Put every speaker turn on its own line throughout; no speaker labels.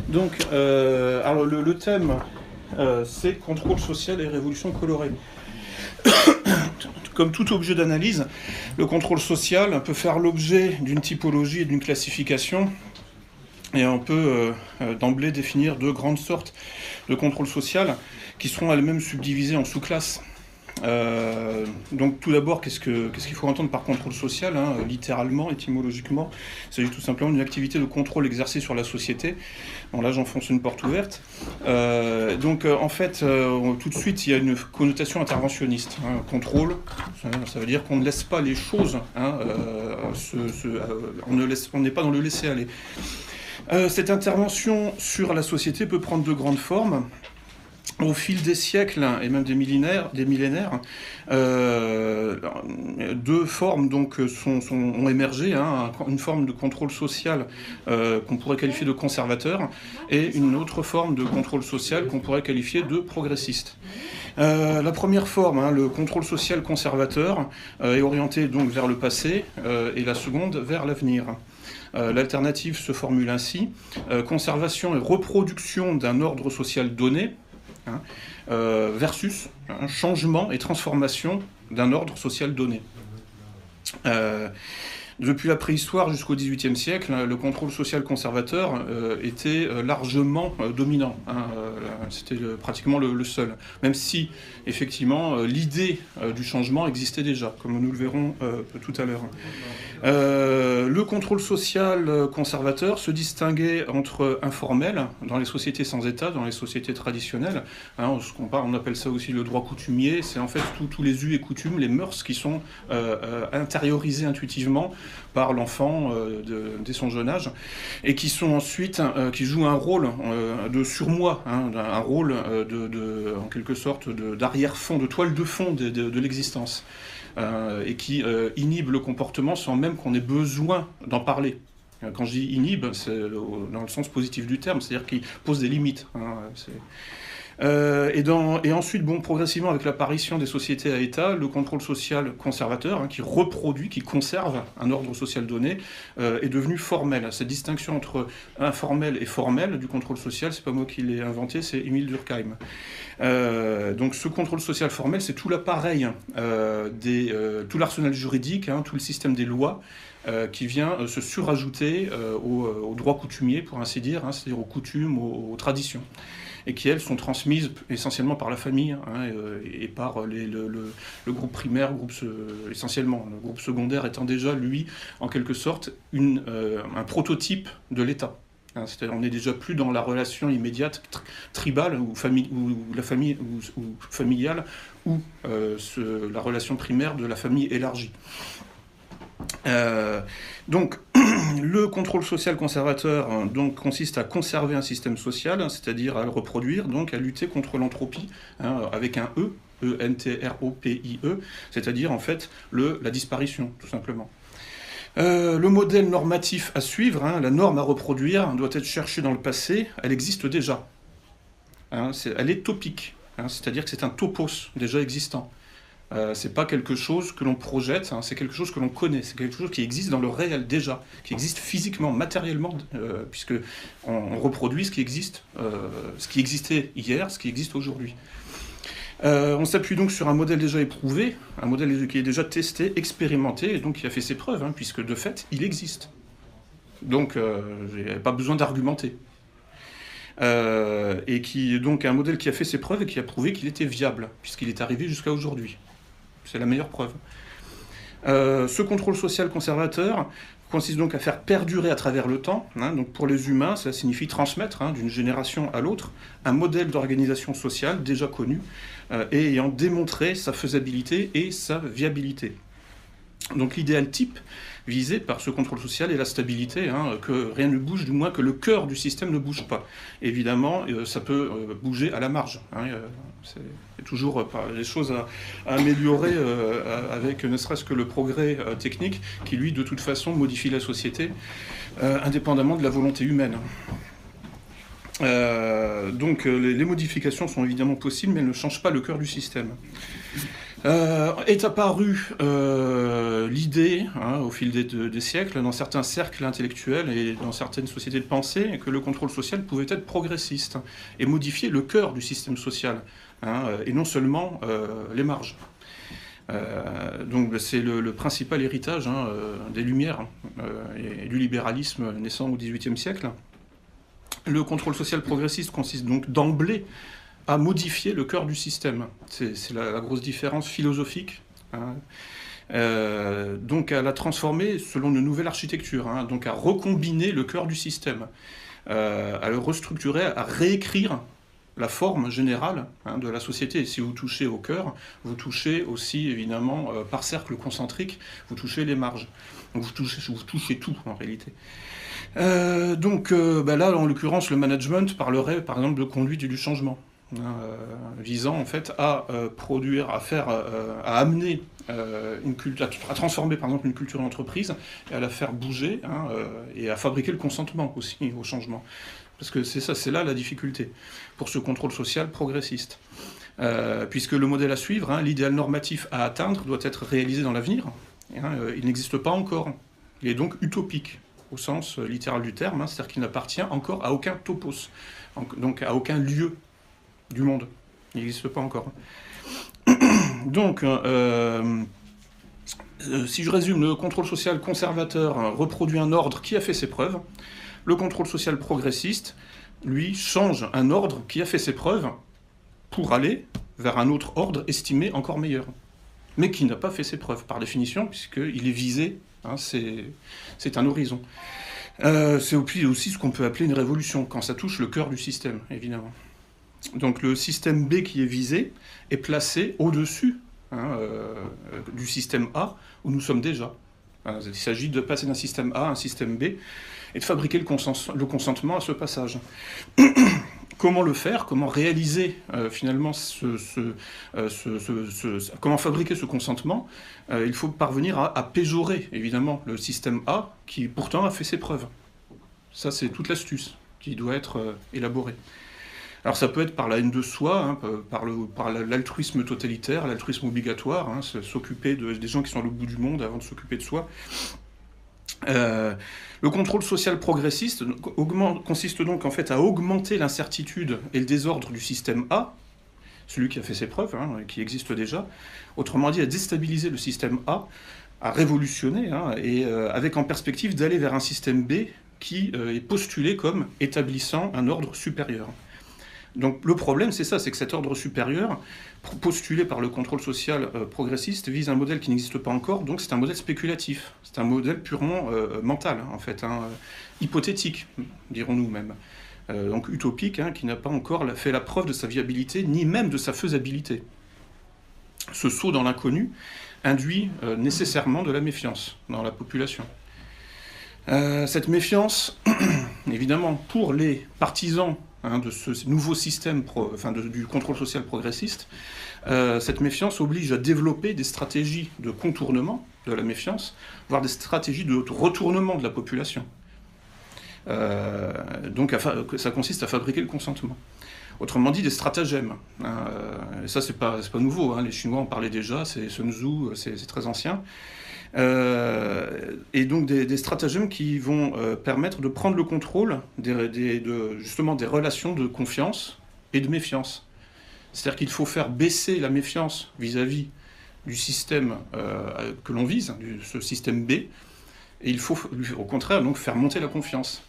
Donc, alors le thème, c'est contrôle social et révolution colorée. Comme tout objet d'analyse, le contrôle social peut faire l'objet d'une typologie et d'une classification, et on peut d'emblée définir deux grandes sortes de contrôle social qui seront elles-mêmes subdivisées en sous-classes. Donc tout d'abord, qu'est-ce qu'il faut entendre par contrôle social, littéralement, étymologiquement? Il s'agit tout simplement d'une activité de contrôle exercée sur la société. Bon, là j'enfonce une porte ouverte. En fait, tout de suite il y a une connotation interventionniste. Contrôle, ça veut dire qu'on ne laisse pas les choses, on n'est pas dans le laisser-aller. Cette intervention sur la société peut prendre de grandes formes. Au fil des siècles et même des millénaires, deux formes donc ont émergé, une forme de contrôle social qu'on pourrait qualifier de conservateur et une autre forme de contrôle social qu'on pourrait qualifier de progressiste. La première forme, le contrôle social conservateur, est orienté donc vers le passé et la seconde vers l'avenir. L'alternative se formule ainsi: conservation et reproduction d'un ordre social donné, versus changement et transformation d'un ordre social donné. Depuis la préhistoire jusqu'au XVIIIe siècle, le contrôle social conservateur était largement dominant. C'était pratiquement le seul. Même si, effectivement, l'idée du changement existait déjà, comme nous le verrons tout à l'heure. Le contrôle social conservateur se distinguait entre informel, dans les sociétés sans État, dans les sociétés traditionnelles. On appelle ça aussi le droit coutumier. C'est en fait tous les us et coutumes, les mœurs qui sont intériorisées intuitivement par l'enfant dès son jeune âge, et qui sont ensuite, qui jouent un rôle de surmoi, un rôle en quelque sorte d'arrière-fond, de toile de fond de l'existence, et qui inhibent le comportement sans même qu'on ait besoin d'en parler. Quand je dis inhibe, c'est dans le sens positif du terme, c'est-à-dire qu'il pose des limites. Et ensuite, progressivement, avec l'apparition des sociétés à État, le contrôle social conservateur, qui reproduit, qui conserve un ordre social donné, est devenu formel. Cette distinction entre informel et formel du contrôle social, c'est pas moi qui l'ai inventé, c'est Émile Durkheim. Donc ce contrôle social formel, c'est tout l'appareil, tout l'arsenal juridique, tout le système des lois, qui vient se surajouter aux droits coutumiers, pour ainsi dire, c'est-à-dire aux coutumes, aux traditions, et qui, elles, sont transmises essentiellement par la famille et par le groupe primaire, essentiellement. Le groupe secondaire étant déjà, lui, en quelque sorte, un prototype de l'État. C'est-à-dire on n'est déjà plus dans la relation immédiate, tribale, ou la famille ou familiale, ou la relation primaire de la famille élargie. Donc, le contrôle social conservateur consiste à conserver un système social, c'est-à-dire à le reproduire, donc à lutter contre l'entropie, avec un E, E-N-T-R-O-P-I-E, c'est-à-dire en fait la disparition, tout simplement. Le modèle normatif à suivre, la norme à reproduire, doit être cherchée dans le passé, elle existe déjà. Elle est topique, c'est-à-dire que c'est un topos déjà existant. C'est pas quelque chose que l'on projette, c'est quelque chose que l'on connaît, c'est quelque chose qui existe dans le réel déjà, qui existe physiquement, matériellement, puisque on reproduit ce qui existe, ce qui existait hier, ce qui existe aujourd'hui. On s'appuie donc sur un modèle déjà éprouvé, un modèle qui est déjà testé, expérimenté, et donc qui a fait ses preuves, puisque de fait, il existe. Donc, il n'y a pas besoin d'argumenter. Et qui est donc un modèle qui a fait ses preuves et qui a prouvé qu'il était viable, puisqu'il est arrivé jusqu'à aujourd'hui. C'est la meilleure preuve. Ce contrôle social conservateur consiste donc à faire perdurer à travers le temps. Donc pour les humains, ça signifie transmettre d'une génération à l'autre un modèle d'organisation sociale déjà connu et ayant démontré sa faisabilité et sa viabilité. Donc l'idéal type visé par ce contrôle social est la stabilité, que rien ne bouge, du moins que le cœur du système ne bouge pas. Évidemment, ça peut bouger à la marge. Il y a toujours des choses à améliorer avec ne serait-ce que le progrès technique qui, lui, de toute façon, modifie la société indépendamment de la volonté humaine. Donc les modifications sont évidemment possibles, mais elles ne changent pas le cœur du système. Est apparue l'idée, hein, au fil des siècles, dans certains cercles intellectuels et dans certaines sociétés de pensée, que le contrôle social pouvait être progressiste et modifier le cœur du système social, hein, et non seulement les marges. Donc c'est le principal héritage, hein, des Lumières et du libéralisme naissant au XVIIIe siècle. Le contrôle social progressiste consiste donc d'emblée à modifier le cœur du système. C'est la grosse différence philosophique. Hein. Donc à la transformer selon une nouvelle architecture, hein, donc à recombiner le cœur du système, à le restructurer, à réécrire la forme générale, hein, de la société. Et si vous touchez au cœur, vous touchez aussi évidemment par cercle concentrique, vous touchez les marges. Donc vous touchez tout en réalité. Donc là, en l'occurrence, le management parlerait par exemple de conduite du changement. Visant en fait à produire, à amener une culture, à transformer par exemple une culture d'entreprise et à la faire bouger, hein, et à fabriquer le consentement aussi au changement. Parce que c'est là la difficulté pour ce contrôle social progressiste. Puisque le modèle à suivre, hein, l'idéal normatif à atteindre doit être réalisé dans l'avenir. Hein, il n'existe pas encore. Il est donc utopique au sens littéral du terme, hein, c'est-à-dire qu'il n'appartient encore à aucun topos, donc à aucun lieu du monde. Il n'existe pas encore. Donc, si je résume, le contrôle social conservateur reproduit un ordre qui a fait ses preuves. Le contrôle social progressiste, lui, change un ordre qui a fait ses preuves pour aller vers un autre ordre estimé encore meilleur, mais qui n'a pas fait ses preuves, par définition, puisqu'il est visé, hein, c'est un horizon. C'est aussi ce qu'on peut appeler une révolution, quand ça touche le cœur du système, évidemment. Donc le système B qui est visé est placé au-dessus, hein, du système A, où nous sommes déjà. Il s'agit de passer d'un système A à un système B, et de fabriquer le consentement à ce passage. Comment le faire? Comment réaliser finalement comment fabriquer ce consentement? Il faut parvenir à péjorer, évidemment, le système A, qui pourtant a fait ses preuves. Ça, c'est toute l'astuce qui doit être élaborée. Alors ça peut être par la haine de soi, hein, par l'altruisme totalitaire, l'altruisme obligatoire, hein, s'occuper des gens qui sont à l'autre bout du monde avant de s'occuper de soi. Le contrôle social progressiste consiste donc en fait à augmenter l'incertitude et le désordre du système A, celui qui a fait ses preuves, hein, qui existe déjà, autrement dit à déstabiliser le système A, à révolutionner, hein, et avec en perspective d'aller vers un système B qui est postulé comme établissant un ordre supérieur. Donc le problème, c'est ça, c'est que cet ordre supérieur, postulé par le contrôle social progressiste, vise un modèle qui n'existe pas encore, donc c'est un modèle spéculatif, c'est un modèle purement mental, en fait, hein, hypothétique, dirons-nous même, donc utopique, hein, qui n'a pas encore fait la preuve de sa viabilité, ni même de sa faisabilité. Ce saut dans l'inconnu induit nécessairement de la méfiance dans la population. Cette méfiance, évidemment, pour les partisans, hein, de ce nouveau système, du contrôle social progressiste, cette méfiance oblige à développer des stratégies de contournement de la méfiance, voire des stratégies de retournement de la population. Donc ça consiste à fabriquer le consentement. Autrement dit, des stratagèmes. Et ça, c'est pas nouveau, hein, les Chinois en parlaient déjà, c'est Sun Tzu, c'est très ancien. Et donc des stratagèmes qui vont permettre de prendre le contrôle justement des relations de confiance et de méfiance. C'est-à-dire qu'il faut faire baisser la méfiance vis-à-vis du système que l'on vise, ce système B, et il faut au contraire donc faire monter la confiance.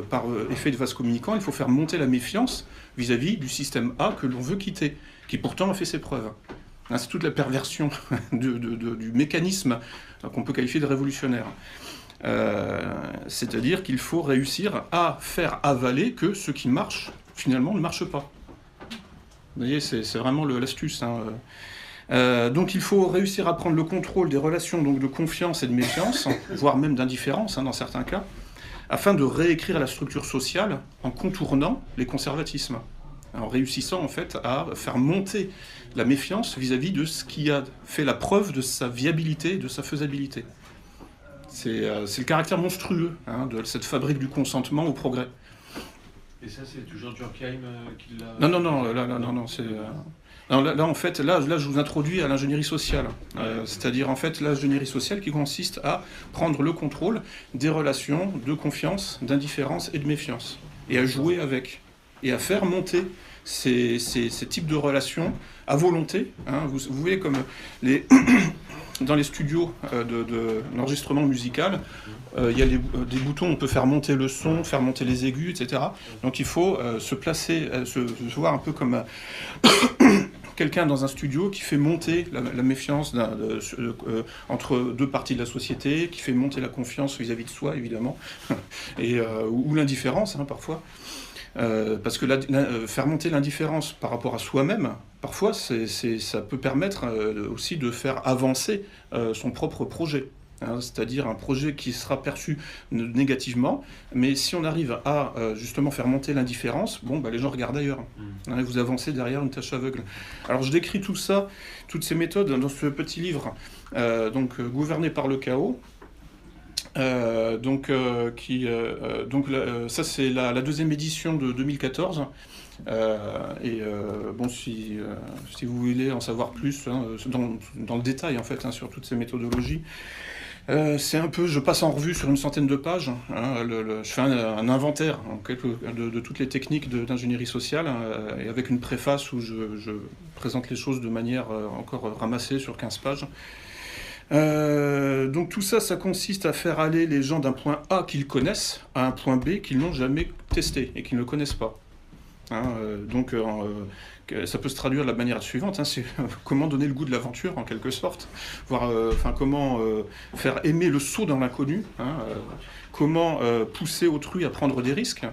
Par effet de vase communicant, il faut faire monter la méfiance vis-à-vis du système A que l'on veut quitter, qui pourtant a fait ses preuves. C'est toute la perversion du mécanisme qu'on peut qualifier de révolutionnaire. C'est-à-dire qu'il faut réussir à faire avaler que ce qui marche, finalement, ne marche pas. Vous voyez, c'est vraiment l'astuce. Hein. Donc il faut réussir à prendre le contrôle des relations donc, de confiance et de méfiance, voire même d'indifférence, hein, dans certains cas, afin de réécrire la structure sociale en contournant les conservatismes, en réussissant en fait à faire monter la méfiance vis-à-vis de ce qui a fait la preuve de sa viabilité, de sa faisabilité. C'est le caractère monstrueux, hein, de cette fabrique du consentement au progrès.
Et ça, c'est toujours Durkheim qui l'a...
Non, non, non, non, c'est... Non, en fait, je vous introduis à l'ingénierie sociale. C'est-à-dire, en fait, l'ingénierie sociale qui consiste à prendre le contrôle des relations de confiance, d'indifférence et de méfiance. Et à jouer avec. Et à faire monter ces types de relations à volonté. Hein. Vous voyez comme dans les studios d'enregistrement musical, il y a des boutons, on peut faire monter le son, faire monter les aigus, etc. Donc il faut se placer, se voir un peu comme quelqu'un dans un studio qui fait monter la méfiance entre deux parties de la société, qui fait monter la confiance vis-à-vis de soi, évidemment, et, ou l'indifférence, hein, parfois. Parce que faire monter l'indifférence par rapport à soi-même, parfois, ça peut permettre aussi de faire avancer son propre projet. Hein, c'est-à-dire un projet qui sera perçu négativement, mais si on arrive à justement faire monter l'indifférence, bon, bah, les gens regardent ailleurs. Hein, vous avancez derrière une tâche aveugle. Alors je décris tout ça, toutes ces méthodes dans ce petit livre, Gouverné par le chaos. Ça c'est la deuxième édition de 2014. Bon, si vous voulez en savoir plus hein, dans le détail en fait hein, sur toutes ces méthodologies, c'est un peu, je passe en revue sur une centaine de pages. Hein, je fais un inventaire de toutes les techniques d'ingénierie sociale et avec une préface où je présente les choses de manière encore ramassée sur 15 pages. Donc tout ça, ça consiste à faire aller les gens d'un point A qu'ils connaissent à un point B qu'ils n'ont jamais testé et qu'ils ne connaissent pas. Hein, ça peut se traduire de la manière suivante, hein, c'est comment donner le goût de l'aventure en quelque sorte, voir, comment faire aimer le saut dans l'inconnu, hein, comment pousser autrui à prendre des risques.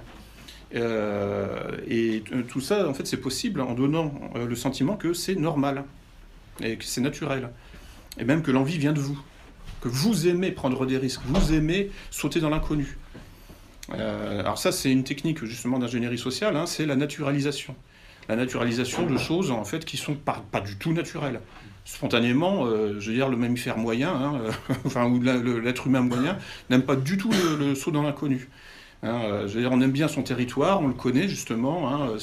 Et tout ça, en fait, c'est possible en donnant le sentiment que c'est normal et que c'est naturel. Et même que l'envie vient de vous, que vous aimez prendre des risques, vous aimez sauter dans l'inconnu. Alors ça, c'est une technique justement d'ingénierie sociale, hein, c'est la naturalisation. La naturalisation de choses en fait qui sont pas du tout naturelles. Spontanément, je veux dire, le mammifère moyen, hein, ou l'être humain moyen, n'aime pas du tout le saut dans l'inconnu. Hein, je veux dire, on aime bien son territoire, on le connaît justement. Hein,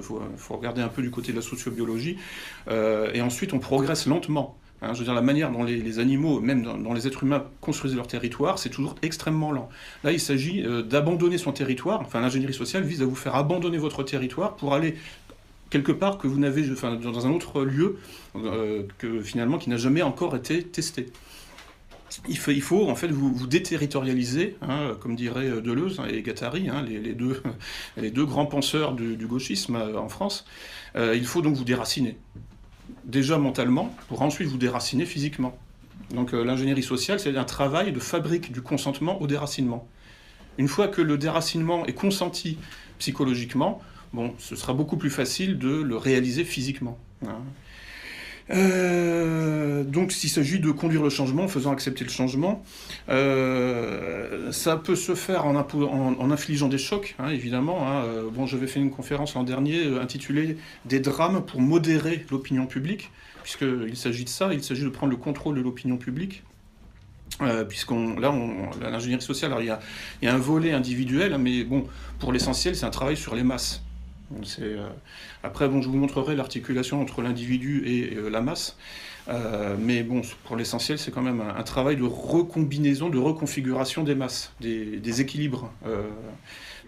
faut regarder un peu du côté de la sociobiologie. Et ensuite, on progresse lentement. Hein, je veux dire, la manière dont les animaux, même dont les êtres humains construisent leur territoire, c'est toujours extrêmement lent. Là, il s'agit d'abandonner son territoire. Enfin, l'ingénierie sociale vise à vous faire abandonner votre territoire pour aller quelque part que vous n'avez, dans un autre lieu que finalement qui n'a jamais encore été testé. Il faut en fait vous déterritorialiser, hein, comme dirait Deleuze et Guattari, hein, les deux grands penseurs du gauchisme en France. Il faut donc vous déraciner. Déjà mentalement, pour ensuite vous déraciner physiquement. Donc l'ingénierie sociale, c'est un travail de fabrique du consentement au déracinement. Une fois que le déracinement est consenti psychologiquement, bon, ce sera beaucoup plus facile de le réaliser physiquement. Hein. Donc s'il s'agit de conduire le changement en faisant accepter le changement, ça peut se faire en infligeant des chocs, hein, évidemment. Hein. Bon, j'avais fait une conférence l'an dernier intitulée « Des drames pour modérer l'opinion publique », puisqu'il s'agit de ça, il s'agit de prendre le contrôle de l'opinion publique. L'ingénierie sociale, alors, il y a un volet individuel, mais bon, pour l'essentiel, c'est un travail sur les masses. Après, bon, je vous montrerai l'articulation entre l'individu et la masse, mais bon, pour l'essentiel, c'est quand même un travail de recombinaison, de reconfiguration des masses, des équilibres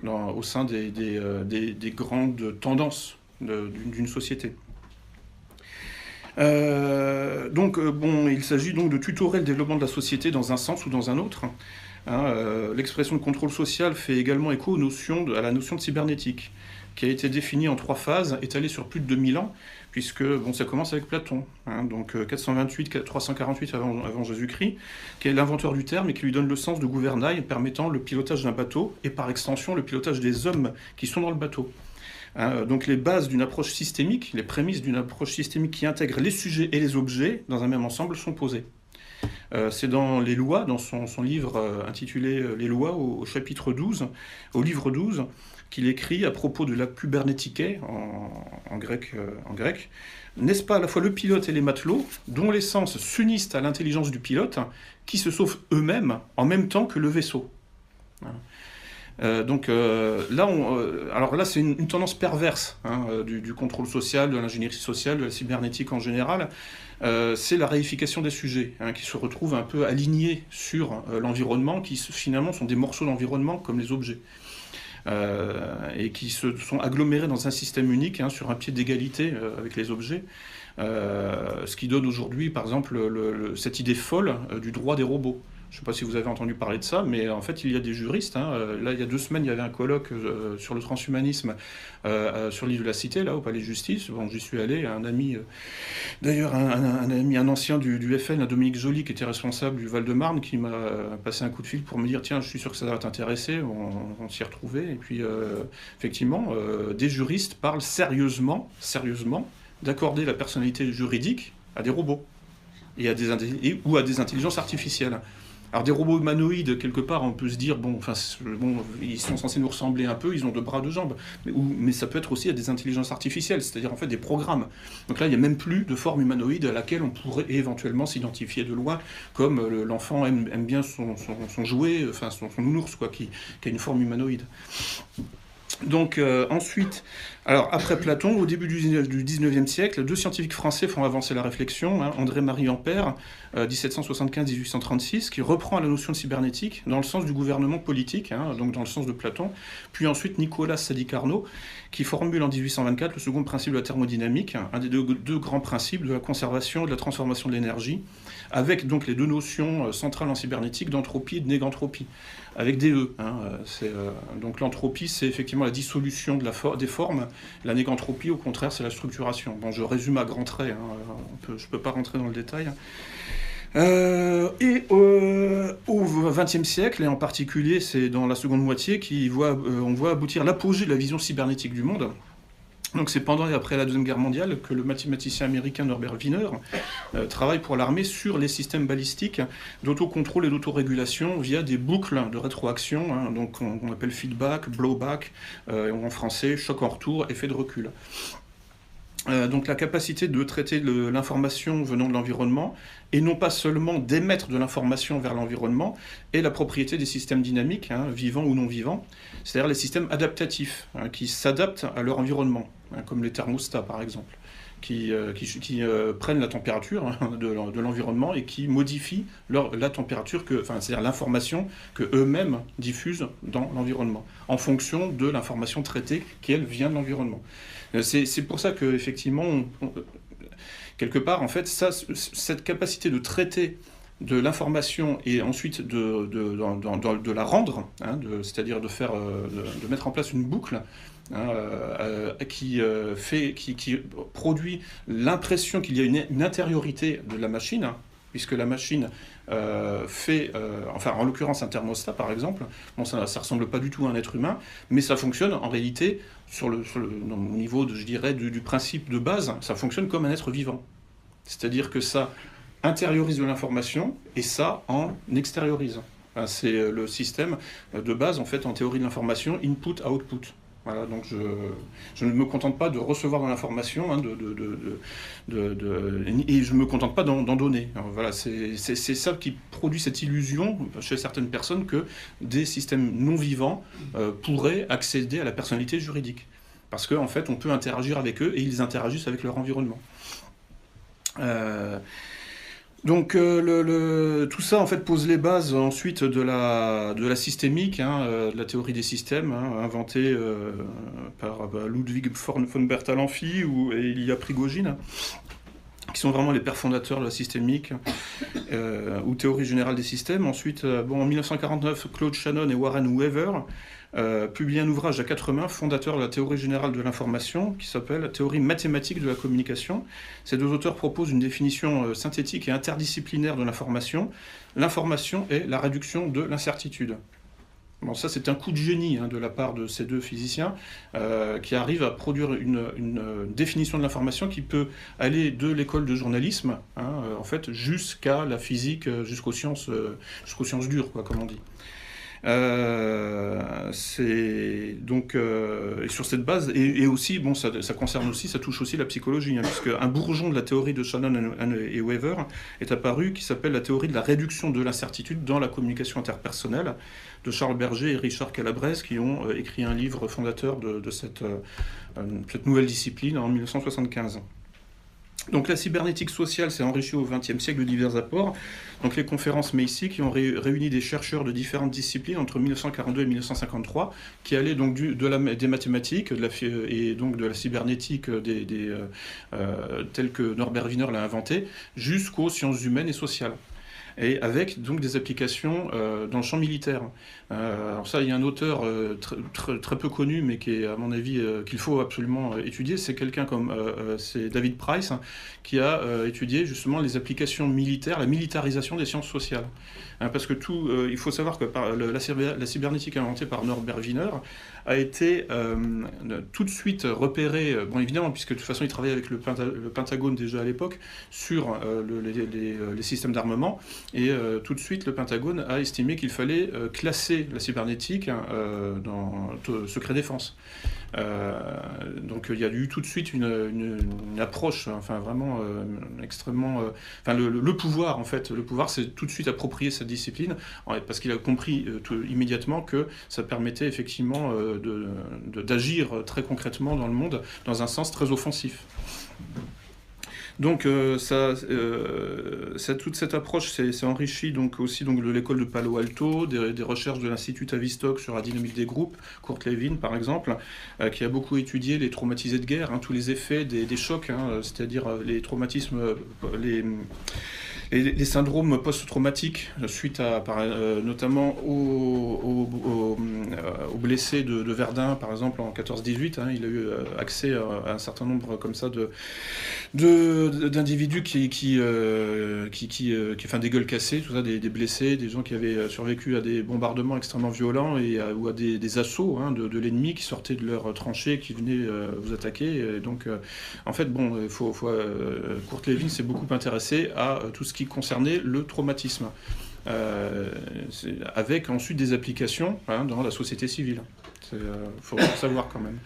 au sein des grandes tendances d'une société. Il s'agit donc de tutorer le développement de la société dans un sens ou dans un autre. Hein, l'expression de contrôle social fait également écho à la notion de cybernétique, qui a été définie en 3 phases, étalée sur plus de 2000 ans, puisque ça commence avec Platon, hein, donc 428-348 avant Jésus-Christ, qui est l'inventeur du terme et qui lui donne le sens de gouvernail permettant le pilotage d'un bateau et par extension le pilotage des hommes qui sont dans le bateau. Hein, donc les bases d'une approche systémique, les prémices d'une approche systémique qui intègre les sujets et les objets dans un même ensemble sont posées. C'est dans Les Lois, dans son livre intitulé Les Lois, au chapitre 12, au livre 12, qu'il écrit à propos de la kubernétique en grec. N'est-ce pas à la fois le pilote et les matelots, dont les sens s'unissent à l'intelligence du pilote, qui se sauvent eux-mêmes en même temps que le vaisseau. Alors là, c'est une tendance perverse du contrôle social, de l'ingénierie sociale, de la cybernétique en général. C'est la réification des sujets qui se retrouvent un peu alignés sur l'environnement, qui finalement sont des morceaux d'environnement comme les objets. Et qui se sont agglomérés dans un système unique sur un pied d'égalité avec les objets. Ce qui donne aujourd'hui, par exemple, cette idée folle du droit des robots. Je ne sais pas si vous avez entendu parler de ça, mais en fait, il y a des juristes. Là, il y a 2 semaines, il y avait un colloque sur le transhumanisme sur l'île de la Cité, là, au Palais de Justice. Bon, j'y suis allé. Un ami, d'ailleurs, un ancien du FN, Dominique Joly, qui était responsable du Val-de-Marne, qui m'a passé un coup de fil pour me dire tiens, je suis sûr que ça va t'intéresser. On s'y est retrouvés. Et puis, effectivement, des juristes parlent sérieusement, d'accorder la personnalité juridique à des robots ou à des intelligences artificielles. Alors des robots humanoïdes, quelque part, on peut se dire, ils sont censés nous ressembler un peu, ils ont 2 bras, 2 jambes, mais ça peut être aussi à des intelligences artificielles, c'est-à-dire en fait des programmes. Donc là, il n'y a même plus de forme humanoïde à laquelle on pourrait éventuellement s'identifier de loin, comme l'enfant aime bien son jouet, son nounours, qui a une forme humanoïde. Donc ensuite, alors après Platon, au début du 19e siècle, 2 scientifiques français font avancer la réflexion. André-Marie Ampère, 1775-1836, qui reprend la notion de cybernétique dans le sens du gouvernement politique, donc dans le sens de Platon. Puis ensuite Nicolas Sadi-Carnot, qui formule en 1824 le second principe de la thermodynamique, un des deux grands principes de la conservation et de la transformation de l'énergie, avec donc les 2 notions centrales en cybernétique d'entropie et de négantropie, avec des E. Donc l'entropie, c'est effectivement la dissolution des formes. La négantropie, au contraire, c'est la structuration. Bon, je résume à grands traits, je ne peux pas rentrer dans le détail. Au XXe siècle, et en particulier, c'est dans la seconde moitié, on voit aboutir l'apogée de la vision cybernétique du monde. Donc c'est pendant et après la Deuxième Guerre mondiale que le mathématicien américain Norbert Wiener travaille pour l'armée sur les systèmes balistiques d'autocontrôle et d'autorégulation via des boucles de rétroaction, donc on appelle feedback, blowback, en français, choc en retour, effet de recul. Donc la capacité de traiter l'information venant de l'environnement, et non pas seulement d'émettre de l'information vers l'environnement, est la propriété des systèmes dynamiques, vivants ou non vivants, c'est-à-dire les systèmes adaptatifs, qui s'adaptent à leur environnement, comme les thermostats par exemple, qui prennent la température de l'environnement et qui modifient la température, c'est-à-dire l'information qu'eux-mêmes diffusent dans l'environnement, en fonction de l'information traitée qui, elle, vient de l'environnement. C'est pour ça qu'effectivement, quelque part, en fait, cette capacité de traiter de l'information et ensuite de la rendre, c'est-à-dire de mettre en place une boucle qui produit l'impression qu'il y a une intériorité de la machine, puisque la machine en l'occurrence un thermostat par exemple, ça ressemble pas du tout à un être humain, mais ça fonctionne en réalité au niveau du principe de base, ça fonctionne comme un être vivant. C'est-à-dire que ça intériorise de l'information et ça en extériorise. C'est le système de base en fait en théorie de l'information, input-output. Voilà, donc je ne me contente pas de recevoir de l'information, et je ne me contente pas d'en donner. Alors, voilà, c'est ça qui produit cette illusion chez certaines personnes que des systèmes non vivants pourraient accéder à la personnalité juridique. Parce qu'en fait, on peut interagir avec eux et ils interagissent avec leur environnement. Donc tout ça en fait pose les bases ensuite de la systémique, de la théorie des systèmes, inventée par Ludwig von Bertalanffy et Ilya Prigogine, qui sont vraiment les pères fondateurs de la systémique ou théorie générale des systèmes. Ensuite, en 1949, Claude Shannon et Warren Weaver publient un ouvrage à 4 mains, fondateur de la théorie générale de l'information, qui s'appelle « Théorie mathématique de la communication ». Ces 2 auteurs proposent une définition synthétique et interdisciplinaire de l'information. L'information est la réduction de l'incertitude. Bon, ça, c'est un coup de génie de la part de ces 2 physiciens qui arrivent à produire une définition de l'information qui peut aller de l'école de journalisme, en fait, jusqu'à la physique, jusqu'aux sciences dures, comme on dit. Et sur cette base, et aussi, bon, ça concerne aussi, ça touche aussi la psychologie, hein, puisque un bourgeon de la théorie de Shannon et Weaver est apparu, qui s'appelle la théorie de la réduction de l'incertitude dans la communication interpersonnelle, de Charles Berger et Richard Calabrese, qui ont écrit un livre fondateur de cette nouvelle discipline en 1975. Donc la cybernétique sociale s'est enrichie au XXe siècle de divers apports. Donc les conférences Macy qui ont réuni des chercheurs de différentes disciplines entre 1942 et 1953, qui allaient donc des mathématiques et donc de la cybernétique telle que Norbert Wiener l'a inventé, jusqu'aux sciences humaines et sociales. Et avec donc des applications dans le champ militaire. Alors ça, il y a un auteur très peu connu, mais qui est, à mon avis, qu'il faut absolument étudier. C'est quelqu'un comme c'est David Price, hein, qui a étudié justement les applications militaires, la militarisation des sciences sociales. Hein, parce que il faut savoir que la cybernétique inventée par Norbert Wiener a été tout de suite repérée, bon évidemment, puisque de toute façon il travaillait avec le Pentagone déjà à l'époque, sur les systèmes d'armement, et tout de suite le Pentagone a estimé qu'il fallait classer la cybernétique dans secret défense. Donc il y a eu tout de suite une approche, enfin vraiment extrêmement... le pouvoir, en fait, le pouvoir s'est tout de suite approprié cette discipline, parce qu'il a compris immédiatement que ça permettait effectivement d'agir très concrètement dans le monde, dans un sens très offensif. Donc toute cette approche s'est enrichie donc aussi donc, de l'école de Palo Alto, des recherches de l'Institut Tavistock sur la dynamique des groupes, Kurt Lewin par exemple, qui a beaucoup étudié les traumatisés de guerre, hein, tous les effets des chocs, hein, c'est-à-dire les traumatismes, les syndromes post-traumatiques suite à, notamment aux blessés de Verdun, par exemple, en 14-18. Hein, il a eu accès à un certain nombre comme ça d'individus enfin, des gueules cassées, tout ça, des blessés, des gens qui avaient survécu à des bombardements extrêmement violents ou à des assauts, hein, de l'ennemi qui sortaient de leurs tranchées, qui venaient vous attaquer. Et donc, en fait, bon, Kurt Lewin s'est beaucoup intéressé à tout ce qui concernait le traumatisme, avec ensuite des applications, hein, dans la société civile. Faut savoir quand même.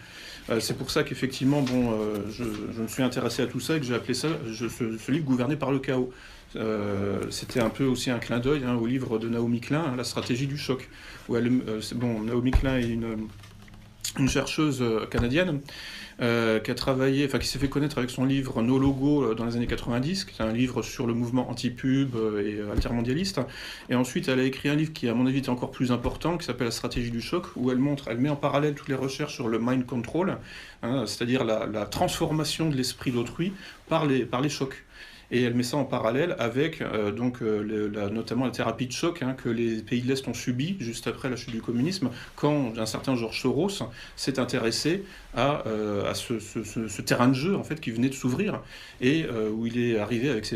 C'est pour ça qu'effectivement, bon, je me suis intéressé à tout ça et que j'ai appelé ça ce livre Gouverné par le chaos. C'était un peu aussi un clin d'œil, hein, au livre de Naomi Klein, hein, La stratégie du choc. Où Naomi Klein est une chercheuse canadienne qui a travaillé, enfin qui s'est fait connaître avec son livre No Logo dans les années 90, qui est un livre sur le mouvement anti-pub et altermondialiste. Et ensuite, elle a écrit un livre qui, à mon avis, était encore plus important, qui s'appelle La stratégie du choc, où elle met en parallèle toutes les recherches sur le mind control, hein, c'est-à-dire la transformation de l'esprit d'autrui par les chocs. Et elle met ça en parallèle avec notamment la thérapie de choc, hein, que les pays de l'Est ont subi juste après la chute du communisme, quand un certain George Soros s'est intéressé à ce terrain de jeu en fait, qui venait de s'ouvrir, et où il est arrivé avec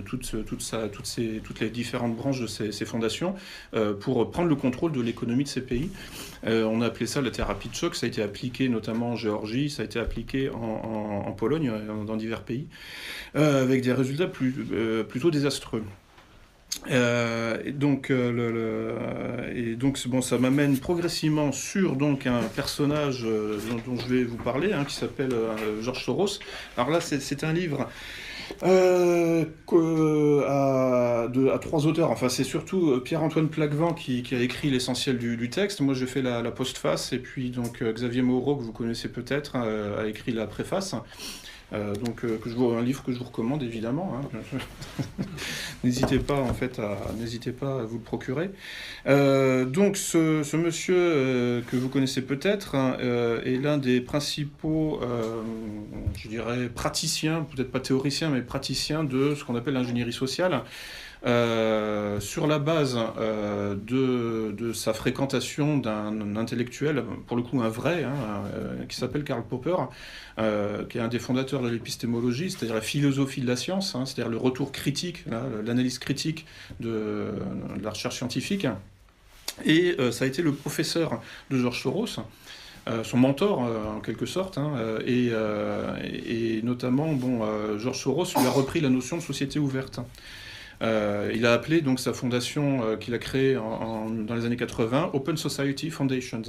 toutes les différentes branches de ses fondations pour prendre le contrôle de l'économie de ces pays. On a appelé ça la thérapie de choc. Ça a été appliqué notamment en Géorgie, ça a été appliqué en Pologne, dans divers pays, avec des résultats plutôt désastreux. Donc bon, ça m'amène progressivement sur donc un personnage dont je vais vous parler, hein, qui s'appelle George Soros. Alors là, c'est un livre à trois auteurs. Enfin, c'est surtout Pierre-Antoine Plaquevent qui a écrit l'essentiel du texte. Moi, j'ai fait la postface, et puis donc Xavier Moreau, que vous connaissez peut-être, a écrit la préface. Un livre que je vous recommande évidemment, hein. N'hésitez pas à vous le procurer. Donc ce monsieur que vous connaissez peut-être, hein, est l'un des principaux, je dirais, praticiens, peut-être pas théoriciens, mais praticiens de ce qu'on appelle l'ingénierie sociale. Sur la base de sa fréquentation d'un intellectuel, pour le coup un vrai, hein, qui s'appelle Karl Popper, qui est un des fondateurs de l'épistémologie, c'est-à-dire la philosophie de la science, hein, c'est-à-dire le retour critique, l'analyse critique de la recherche scientifique. Et ça a été le professeur de George Soros, son mentor en quelque sorte, hein, et notamment George Soros lui a repris la notion de société ouverte. Il a appelé donc sa fondation qu'il a créée dans les années 80 Open Society Foundations.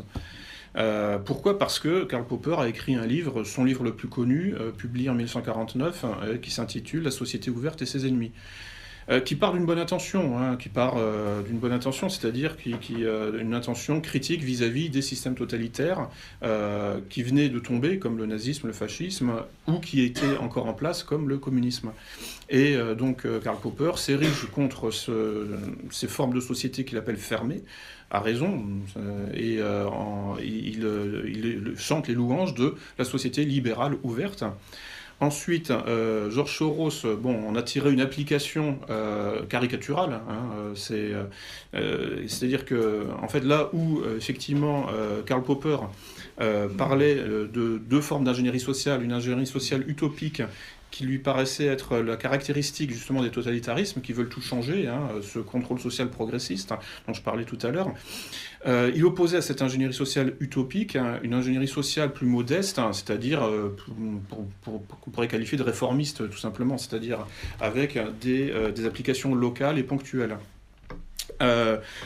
Pourquoi? Parce que Karl Popper a écrit un livre, son livre le plus connu, publié en 1949, qui s'intitule « La société ouverte et ses ennemis ». Qui part d'une bonne intention, hein, d'une bonne intention, c'est-à-dire une intention critique vis-à-vis des systèmes totalitaires qui venaient de tomber, comme le nazisme, le fascisme, ou qui étaient encore en place, comme le communisme. Et donc Karl Popper s'érige contre ces formes de société qu'il appelle fermées, à raison, et il chante les louanges de la société libérale ouverte. Ensuite, George Soros, on a tiré une application caricaturale. Hein, c'est-à-dire que, en fait, là où, effectivement, Karl Popper parlait de deux formes d'ingénierie sociale, une ingénierie sociale utopique qui lui paraissait être la caractéristique justement des totalitarismes qui veulent tout changer, hein, ce contrôle social progressiste dont je parlais tout à l'heure. Il opposait à cette ingénierie sociale utopique une ingénierie sociale plus modeste, c'est-à-dire qu'on pourrait qualifier de réformiste tout simplement, c'est-à-dire avec des applications locales et ponctuelles.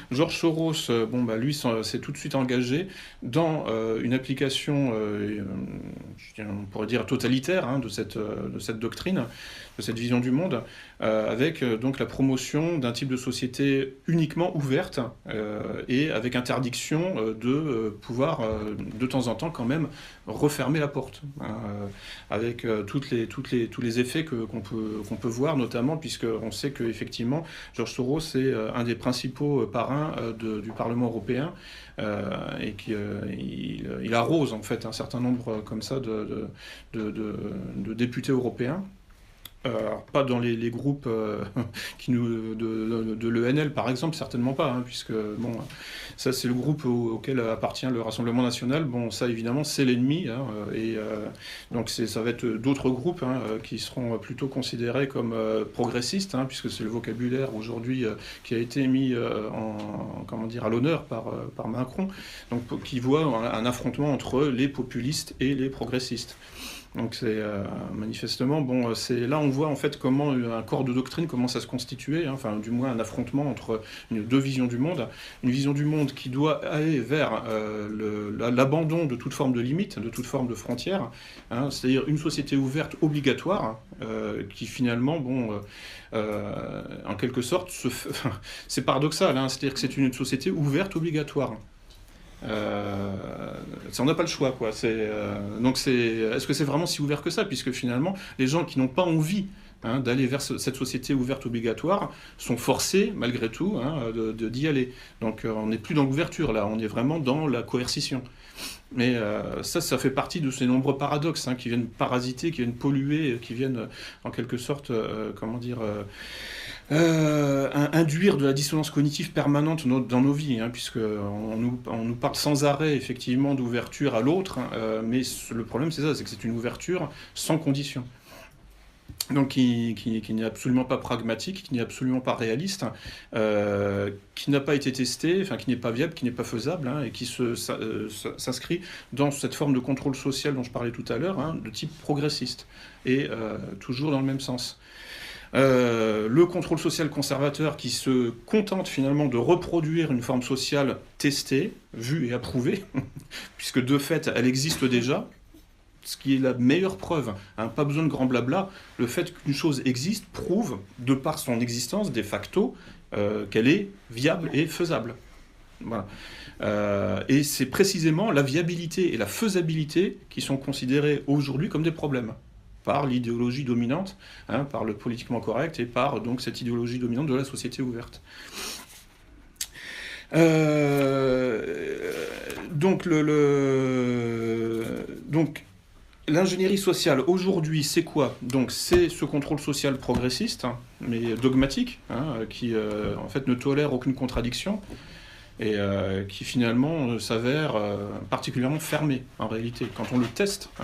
George Soros, lui, s'est tout de suite engagé dans une application, on pourrait dire totalitaire, hein, de cette doctrine, de cette vision du monde, avec donc la promotion d'un type de société uniquement ouverte et avec interdiction de pouvoir de temps en temps quand même refermer la porte, hein, avec tous les effets qu'on peut voir, notamment puisqu'on sait qu'effectivement George Soros est un des principaux parrains du Parlement européen et qu'il arrose en fait un certain nombre comme ça de députés européens. Alors, pas dans les groupes de l'ENL, par exemple, certainement pas, hein, puisque, ça, c'est le groupe auquel appartient le Rassemblement national. Bon, ça, évidemment, c'est l'ennemi, hein, donc ça va être d'autres groupes hein, qui seront plutôt considérés comme progressistes, hein, puisque c'est le vocabulaire aujourd'hui qui a été mis à l'honneur par Macron, donc qui voit un affrontement entre les populistes et les progressistes. Donc c'est manifestement, là on voit en fait comment un corps de doctrine commence à se constituer, hein, enfin du moins un affrontement entre deux visions du monde. Une vision du monde qui doit aller vers l'abandon de toute forme de limite, de toute forme de frontière, hein, c'est-à-dire une société ouverte obligatoire, qui finalement, en quelque sorte, c'est paradoxal, hein, c'est-à-dire que c'est une société ouverte obligatoire. On n'a pas le choix, quoi. Est-ce que c'est vraiment si ouvert que ça, puisque finalement les gens qui n'ont pas envie d'aller vers cette société ouverte obligatoire sont forcés malgré tout d'y aller. Donc on n'est plus dans l'ouverture là, on est vraiment dans la coercition. Mais ça fait partie de ces nombreux paradoxes qui viennent parasiter, qui viennent polluer, qui viennent en quelque sorte, induire de la dissonance cognitive permanente dans nos vies, hein, puisqu'on nous parle sans arrêt effectivement d'ouverture à l'autre, mais le problème c'est ça, c'est que c'est une ouverture sans condition. Donc qui n'est absolument pas pragmatique, qui n'est absolument pas réaliste, qui n'a pas été testé, enfin qui n'est pas viable, qui n'est pas faisable, hein, et qui s'inscrit dans cette forme de contrôle social dont je parlais tout à l'heure, hein, de type progressiste, et toujours dans le même sens. Le contrôle social conservateur qui se contente finalement de reproduire une forme sociale testée, vue et approuvée, puisque de fait elle existe déjà, ce qui est la meilleure preuve, hein, pas besoin de grand blabla, le fait qu'une chose existe prouve, de par son existence, de facto, qu'elle est viable et faisable. Voilà. Et c'est précisément la viabilité et la faisabilité qui sont considérées aujourd'hui comme des problèmes par l'idéologie dominante, hein, par le politiquement correct et par donc cette idéologie dominante de la société ouverte. Donc l'ingénierie sociale aujourd'hui, c'est quoi? Donc c'est ce contrôle social progressiste, hein, mais dogmatique, hein, qui en fait ne tolère aucune contradiction, et qui finalement s'avère particulièrement fermé en réalité. Quand on le teste, hein,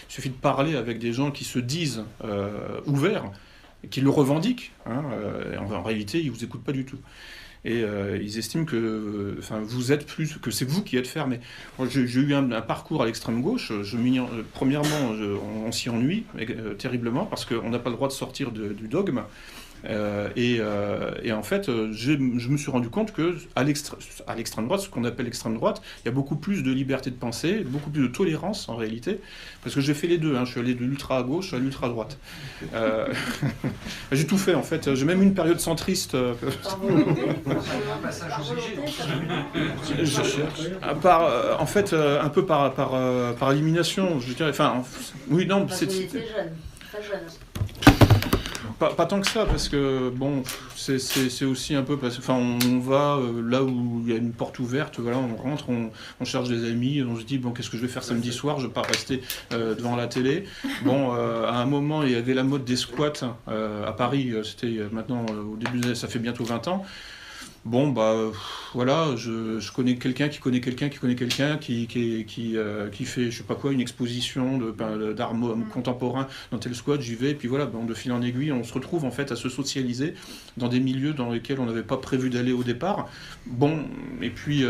il suffit de parler avec des gens qui se disent ouverts, et qui le revendiquent, hein, en réalité ils ne vous écoutent pas du tout. Et ils estiment que vous êtes plus, que c'est vous qui êtes fermé. J'ai eu un parcours à l'extrême gauche. Premièrement, on s'y ennuie terriblement parce qu'on n'a pas le droit de sortir du dogme. Et en fait, je me suis rendu compte que à l'extrême droite, ce qu'on appelle l'extrême droite, il y a beaucoup plus de liberté de penser, beaucoup plus de tolérance en réalité, parce que j'ai fait les deux, hein, je suis allé de l'ultra à gauche à l'ultra droite. J'ai tout fait en fait, j'ai même une période centriste. En fait, un peu par élimination, je dirais. Enfin, oui, non,
c'est jeune, très jeune.
Pas tant que ça, parce que bon, c'est aussi un peu parce que, on va là où il y a une porte ouverte, voilà, on rentre, on cherche des amis, on se dit bon, qu'est-ce que je vais faire samedi soir, je vais pas rester devant la télé. Bon, à un moment, il y avait la mode des squats à Paris, c'était maintenant au début, ça fait bientôt 20 ans. Bon, voilà, je connais quelqu'un qui connaît quelqu'un qui connaît quelqu'un qui fait, je sais pas quoi, une exposition d'art contemporain dans tel squat, j'y vais, et puis voilà, de fil en aiguille, on se retrouve en fait à se socialiser dans des milieux dans lesquels on n'avait pas prévu d'aller au départ. Bon, et puis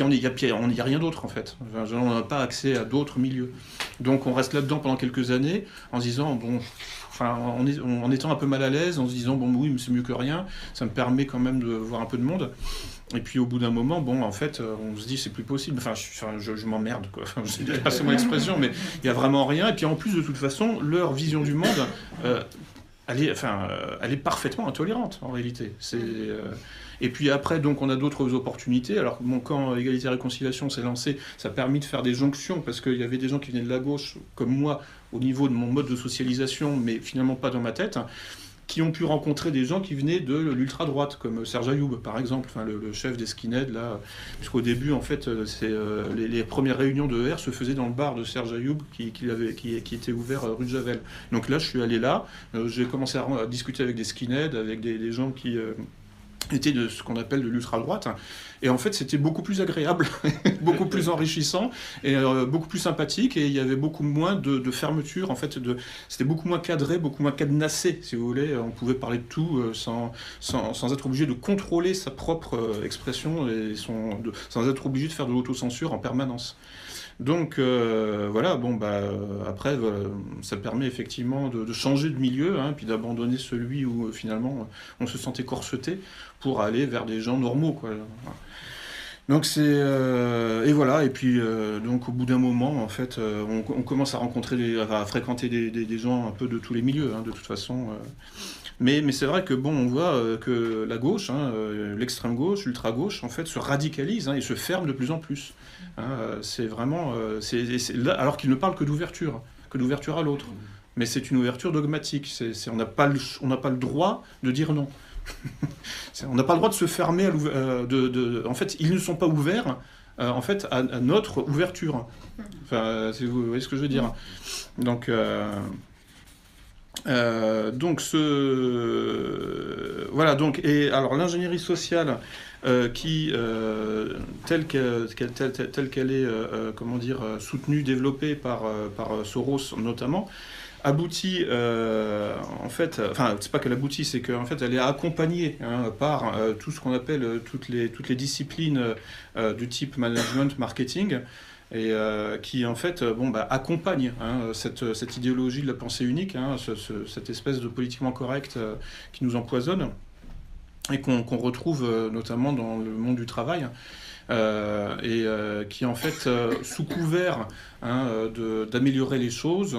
on n'y a rien d'autre en fait. Enfin, on n'a pas accès à d'autres milieux. Donc on reste là-dedans pendant quelques années en se disant, bon... Enfin, en étant un peu mal à l'aise, en se disant bon oui mais c'est mieux que rien, ça me permet quand même de voir un peu de monde. Et puis au bout d'un moment, bon en fait, on se dit c'est plus possible. Enfin, je m'emmerde quoi. Enfin, c'est pas mon expression, mais il y a vraiment rien. Et puis en plus de toute façon, leur vision du monde, elle est parfaitement intolérante en réalité. Et puis après, donc, on a d'autres opportunités. Alors, quand Égalité et Réconciliation s'est lancé, ça a permis de faire des jonctions, parce qu'il y avait des gens qui venaient de la gauche, comme moi, au niveau de mon mode de socialisation, mais finalement pas dans ma tête, qui ont pu rencontrer des gens qui venaient de l'ultra-droite, comme Serge Ayoub, par exemple, le chef des skinheads, là. Puisqu'au début, en fait, les premières réunions de ER se faisaient dans le bar de Serge Ayoub, qui était ouvert rue de Javel. Donc là, je suis allé là, j'ai commencé à discuter avec des skinheads, avec des gens qui... était de ce qu'on appelle de l'ultra-droite. Et en fait, c'était beaucoup plus agréable, beaucoup plus enrichissant, et beaucoup plus sympathique, et il y avait beaucoup moins de fermeture. En fait, c'était beaucoup moins cadré, beaucoup moins cadenassé, si vous voulez. On pouvait parler de tout sans être obligé de contrôler sa propre expression, et sans être obligé de faire de l'autocensure en permanence. Donc voilà, après, ça permet effectivement de changer de milieu, puis d'abandonner celui où finalement on se sentait corseté pour aller vers des gens normaux, quoi. Donc et voilà, et puis donc au bout d'un moment, en fait, on commence à fréquenter des gens un peu de tous les milieux, de toute façon. Mais c'est vrai que on voit que la gauche, l'extrême gauche, l'ultra gauche, en fait, se radicalise et se ferme de plus en plus. C'est vraiment, là, alors qu'il ne parle que d'ouverture à l'autre. Mais c'est une ouverture dogmatique. On n'a pas le droit de dire non. On n'a pas le droit de se fermer en fait, ils ne sont pas ouverts en fait à notre ouverture. Enfin, vous voyez ce que je veux dire. Donc voilà, donc, et alors l'ingénierie sociale telle qu'elle est soutenue, développée par Soros notamment, aboutit en fait, c'est pas qu'elle aboutit, c'est qu'en fait elle est accompagnée par tout ce qu'on appelle toutes les disciplines du type management, marketing, et qui en fait accompagne cette idéologie de la pensée unique, cette espèce de politiquement correct qui nous empoisonne et qu'on retrouve notamment dans le monde du travail, et qui en fait sous couvert d'améliorer les choses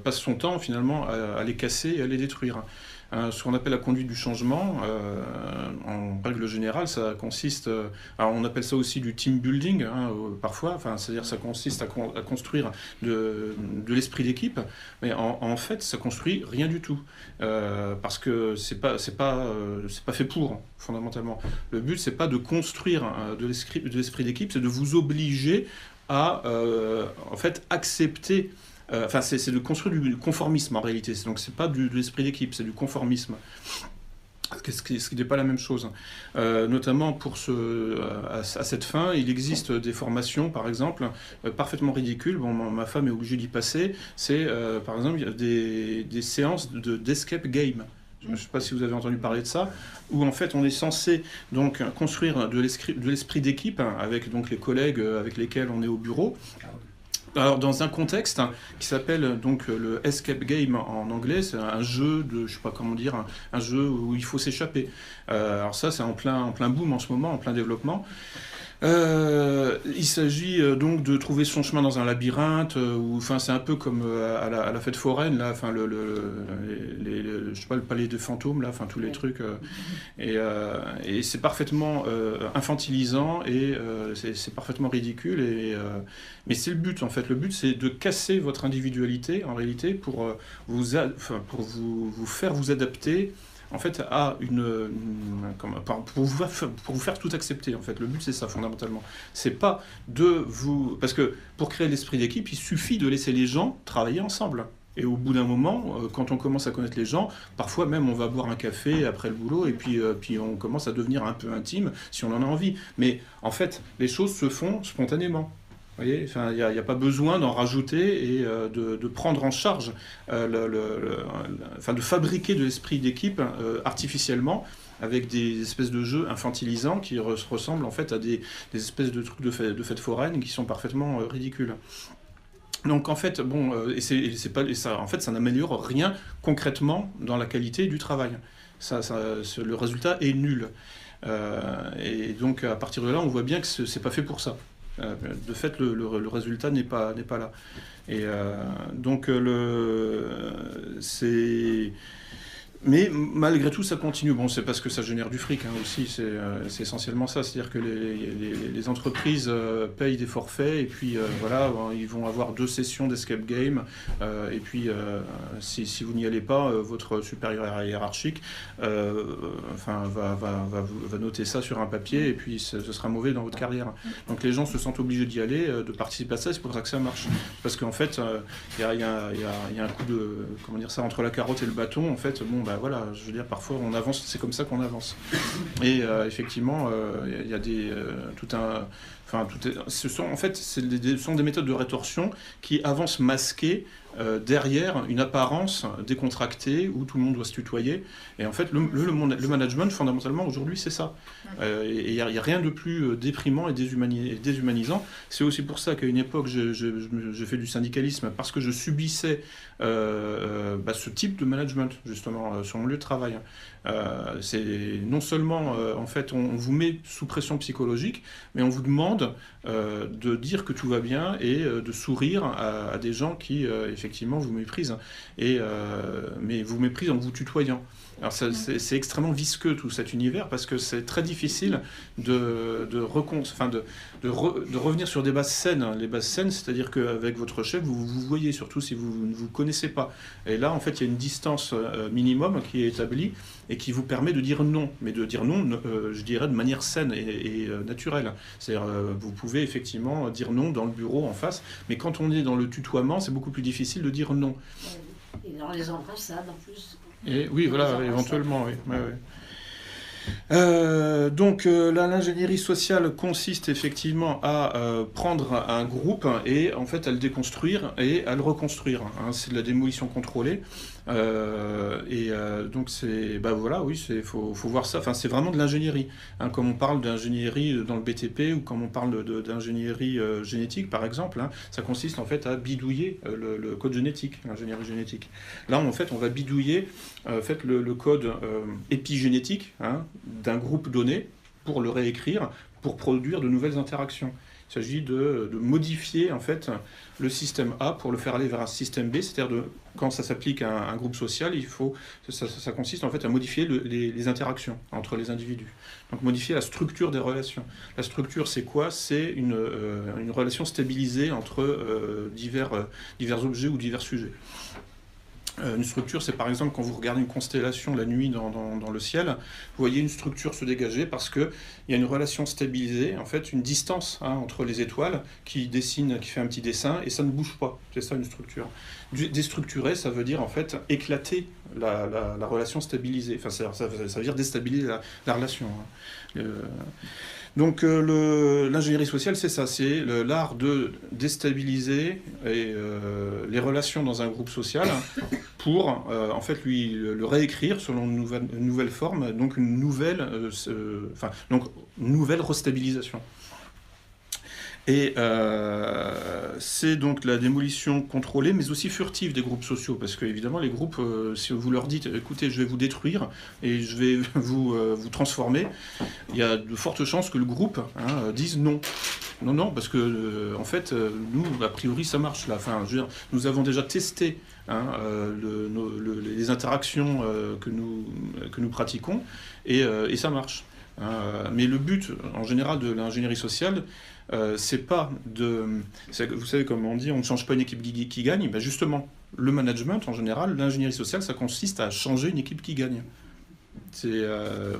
passe son temps finalement à les casser et à les détruire. Ce qu'on appelle la conduite du changement, en règle générale, ça consiste... alors on appelle ça aussi du team building, parfois, c'est-à-dire ça consiste à construire de l'esprit d'équipe, mais en fait, ça construit rien du tout. Parce que c'est pas fait pour, fondamentalement. Le but, c'est pas de construire de l'esprit d'équipe, c'est de vous obliger à, en fait, accepter... c'est de construire du conformisme en réalité. Donc c'est pas de l'esprit d'équipe, c'est du conformisme. Ce qui n'est pas la même chose. Notamment à cette fin, il existe des formations, par exemple, parfaitement ridicules. Ma femme est obligée d'y passer. C'est, par exemple, il y a des séances d'escape game. Je ne sais pas si vous avez entendu parler de ça, où en fait on est censé donc construire de l'esprit d'équipe avec donc les collègues avec lesquels on est au bureau. Alors, dans un contexte qui s'appelle donc le escape game en anglais, c'est un jeu de, je sais pas comment dire, un jeu où il faut s'échapper. Alors ça, c'est en plein boom en ce moment, en plein développement. Il s'agit donc de trouver son chemin dans un labyrinthe, enfin c'est un peu comme à la fête foraine là, enfin je sais pas, le palais des fantômes là, enfin tous les trucs, et c'est parfaitement infantilisant et c'est parfaitement ridicule mais c'est le but en fait. Le but c'est de casser votre individualité en réalité pour pour vous faire vous adapter en fait, pour vous faire tout accepter, en fait. Le but, c'est ça, fondamentalement. C'est pas de vous... Parce que pour créer l'esprit d'équipe, il suffit de laisser les gens travailler ensemble. Et au bout d'un moment, quand on commence à connaître les gens, parfois même on va boire un café après le boulot et puis on commence à devenir un peu intime si on en a envie. Mais en fait, les choses se font spontanément. Vous voyez, enfin, il n'y a pas besoin d'en rajouter et de prendre en charge, enfin, de fabriquer de l'esprit d'équipe artificiellement avec des espèces de jeux infantilisants qui ressemblent en fait à des espèces de trucs de fête foraine qui sont parfaitement ridicules. Donc en fait, bon, en fait, ça n'améliore rien concrètement dans la qualité du travail. Le résultat est nul. Et donc à partir de là, on voit bien que c'est pas fait pour ça. De fait, le résultat n'est pas là. Et donc, mais malgré tout, ça continue. Bon, c'est parce que ça génère du fric aussi, c'est essentiellement ça. C'est-à-dire que les entreprises payent des forfaits et puis voilà, ils vont avoir 2 sessions d'escape game. Et puis, si vous n'y allez pas, votre supérieur hiérarchique enfin, va noter ça sur un papier et puis ce sera mauvais dans votre carrière. Donc les gens se sentent obligés d'y aller, de participer à ça, c'est pour ça que ça marche. Parce qu'en fait, il y a un coup de, comment dire ça, entre la carotte et le bâton, en fait, bon, bah voilà, je veux dire, parfois on avance, c'est comme ça qu'on avance. Et effectivement, il y a enfin, en fait, ce sont des méthodes de rétorsion qui avancent masquées derrière une apparence décontractée où tout le monde doit se tutoyer. Et en fait, le management, fondamentalement, aujourd'hui, c'est ça. Et il n'y a rien de plus déprimant et déshumanisant. C'est aussi pour ça qu'à une époque, j'ai fait du syndicalisme, parce que je subissais ce type de management, justement, sur mon lieu de travail. C'est non seulement, en fait, on vous met sous pression psychologique, mais on vous demande de dire que tout va bien et de sourire à des gens qui, effectivement, vous méprisent. Mais vous méprisent en vous tutoyant. Alors c'est extrêmement visqueux tout cet univers parce que c'est très difficile de revenir sur des bases saines. Les bases saines, c'est-à-dire qu'avec votre chef, vous vous voyez, surtout si vous ne vous connaissez pas. Et là, en fait, il y a une distance minimum qui est établie et qui vous permet de dire non. Mais de dire non, je dirais, de manière saine et naturelle. C'est-à-dire, vous pouvez effectivement dire non dans le bureau en face, mais quand on est dans le tutoiement, c'est beaucoup plus difficile de dire non.
Et dans les embrassades, en plus.
Et oui, voilà, éventuellement, oui. Ouais, ouais. Donc l'ingénierie sociale consiste effectivement à prendre un groupe et en fait à le déconstruire et à le reconstruire. C'est de la démolition contrôlée. Donc c'est, voilà, oui, faut voir ça. Enfin, c'est vraiment de l'ingénierie. Comme on parle d'ingénierie dans le BTP ou comme on parle d'ingénierie génétique, par exemple, ça consiste en fait à bidouiller le code génétique, l'ingénierie génétique. Là, en fait, on va bidouiller le code épigénétique d'un groupe donné pour le réécrire, pour produire de nouvelles interactions. Il s'agit de modifier en fait le système A pour le faire aller vers un système B, c'est-à-dire quand ça s'applique à un groupe social, ça consiste en fait à modifier les interactions entre les individus. Donc modifier la structure des relations. La structure, c'est quoi? C'est une relation stabilisée entre divers objets ou divers sujets. Une structure, c'est par exemple quand vous regardez une constellation la nuit dans le ciel, vous voyez une structure se dégager parce qu'il y a une relation stabilisée, en fait une distance entre les étoiles qui fait un petit dessin et ça ne bouge pas. C'est ça une structure. Déstructurer, ça veut dire en fait éclater la relation stabilisée. Enfin, ça veut dire déstabiliser la relation. Donc l'ingénierie sociale, c'est ça, c'est l'art de déstabiliser les relations dans un groupe social pour en fait le réécrire selon une nouvelle forme, donc une nouvelle restabilisation. Et c'est donc la démolition contrôlée, mais aussi furtive des groupes sociaux, parce que évidemment les groupes, si vous leur dites, écoutez, je vais vous détruire et je vais vous transformer, il y a de fortes chances que le groupe dise non. Non, parce que en fait, nous, a priori, ça marche là. Enfin, je veux dire, nous avons déjà testé les interactions que nous pratiquons et ça marche. Mais le but, en général, de l'ingénierie sociale, c'est pas de... Vous savez, comme on dit, on ne change pas une équipe qui gagne. Ben justement, le management, en général, l'ingénierie sociale, ça consiste à changer une équipe qui gagne. C'est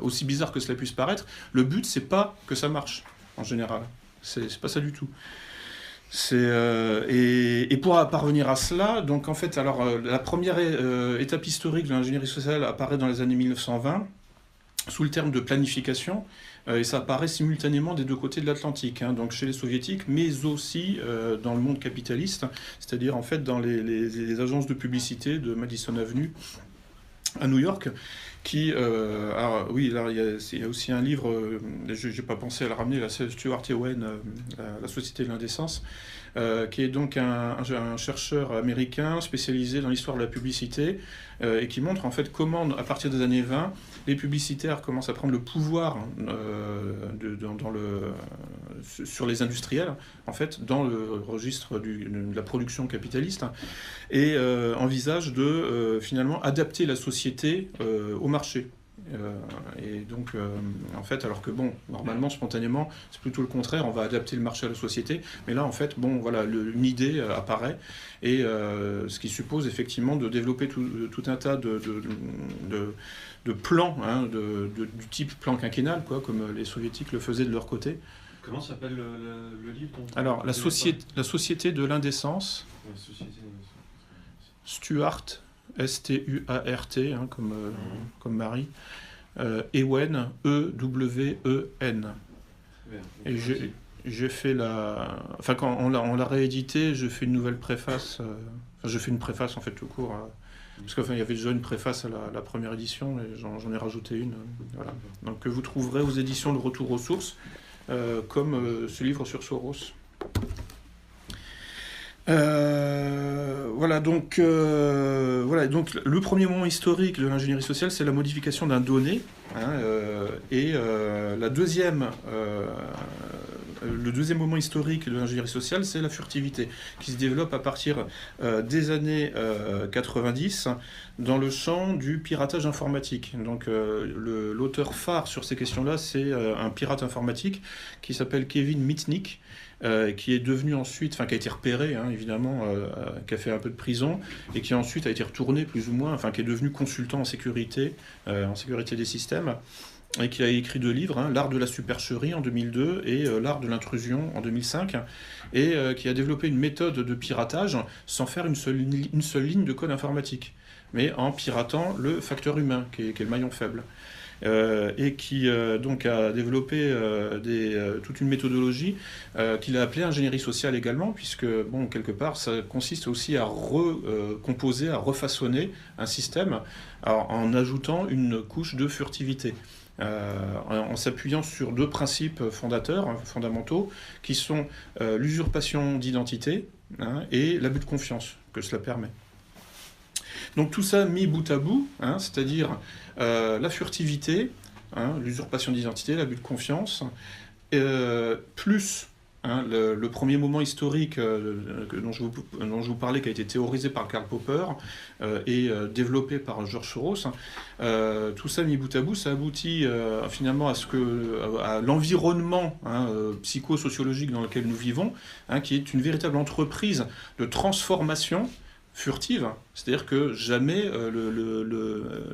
aussi bizarre que cela puisse paraître. Le but, c'est pas que ça marche, en général. C'est pas ça du tout. Et pour parvenir à cela, donc en fait, alors la première étape historique de l'ingénierie sociale apparaît dans les années 1920 sous le terme de planification, et ça apparaît simultanément des deux côtés de l'Atlantique, donc chez les soviétiques, mais aussi dans le monde capitaliste, c'est-à-dire en fait dans les agences de publicité de Madison Avenue à New York, qui... alors oui, là, il y a aussi un livre, je n'ai pas pensé à le ramener, là, c'est Stuart Owen, La Société de l'indécence, qui est donc un chercheur américain spécialisé dans l'histoire de la publicité, et qui montre en fait comment, à partir des années 20, les publicitaires commencent à prendre le pouvoir sur les industriels, en fait, dans le registre de la production capitaliste, et envisagent de finalement adapter la société au marché. Et donc, en fait, alors que bon, normalement, spontanément, c'est plutôt le contraire, on va adapter le marché à la société, mais là, en fait, bon, voilà, une idée apparaît, et ce qui suppose effectivement de développer tout un tas de plans, du type plan quinquennal, quoi, comme les soviétiques le faisaient de leur côté.
Comment s'appelle le livre
Alors, la société de l'indécence, Stuart, S-T-U-A-R-T, comme Marie, Ewen, E-W-E-N. Et j'ai fait enfin, quand on l'a réédité, j'ai fait une nouvelle préface, j'ai fait une préface en fait tout court, parce qu'il y avait déjà une préface à la première édition, et j'en ai rajouté une. Voilà. Donc vous trouverez aux éditions Le Retour aux Sources, comme ce livre sur Soros. Voilà, donc le premier moment historique de l'ingénierie sociale, c'est la modification d'un donné, et le deuxième moment historique de l'ingénierie sociale, c'est la furtivité, qui se développe à partir des années 90 dans le champ du piratage informatique. Donc l'auteur phare sur ces questions-là, c'est un pirate informatique qui s'appelle Kevin Mitnick, qui est devenu ensuite, qui a été repéré, évidemment, qui a fait un peu de prison, et qui ensuite a été retourné plus ou moins, qui est devenu consultant en sécurité des systèmes, et qui a écrit 2 livres, L'art de la supercherie en 2002 et L'art de l'intrusion en 2005, et qui a développé une méthode de piratage sans faire une seule ligne de code informatique, mais en piratant le facteur humain, qui est le maillon faible. Et qui donc a développé toute une méthodologie qu'il a appelée ingénierie sociale également, puisque, bon, quelque part, ça consiste aussi à recomposer, à refaçonner un système en ajoutant une couche de furtivité. En s'appuyant sur 2 principes fondamentaux, qui sont l'usurpation d'identité et l'abus de confiance que cela permet. Donc tout ça mis bout à bout, c'est-à-dire la furtivité, l'usurpation d'identité, l'abus de confiance, plus le premier moment historique dont je vous parlais, qui a été théorisé par Karl Popper et développé par George Soros, tout ça mis bout à bout, ça aboutit finalement à l'environnement psychosociologique dans lequel nous vivons, qui est une véritable entreprise de transformation furtive, c'est-à-dire que jamais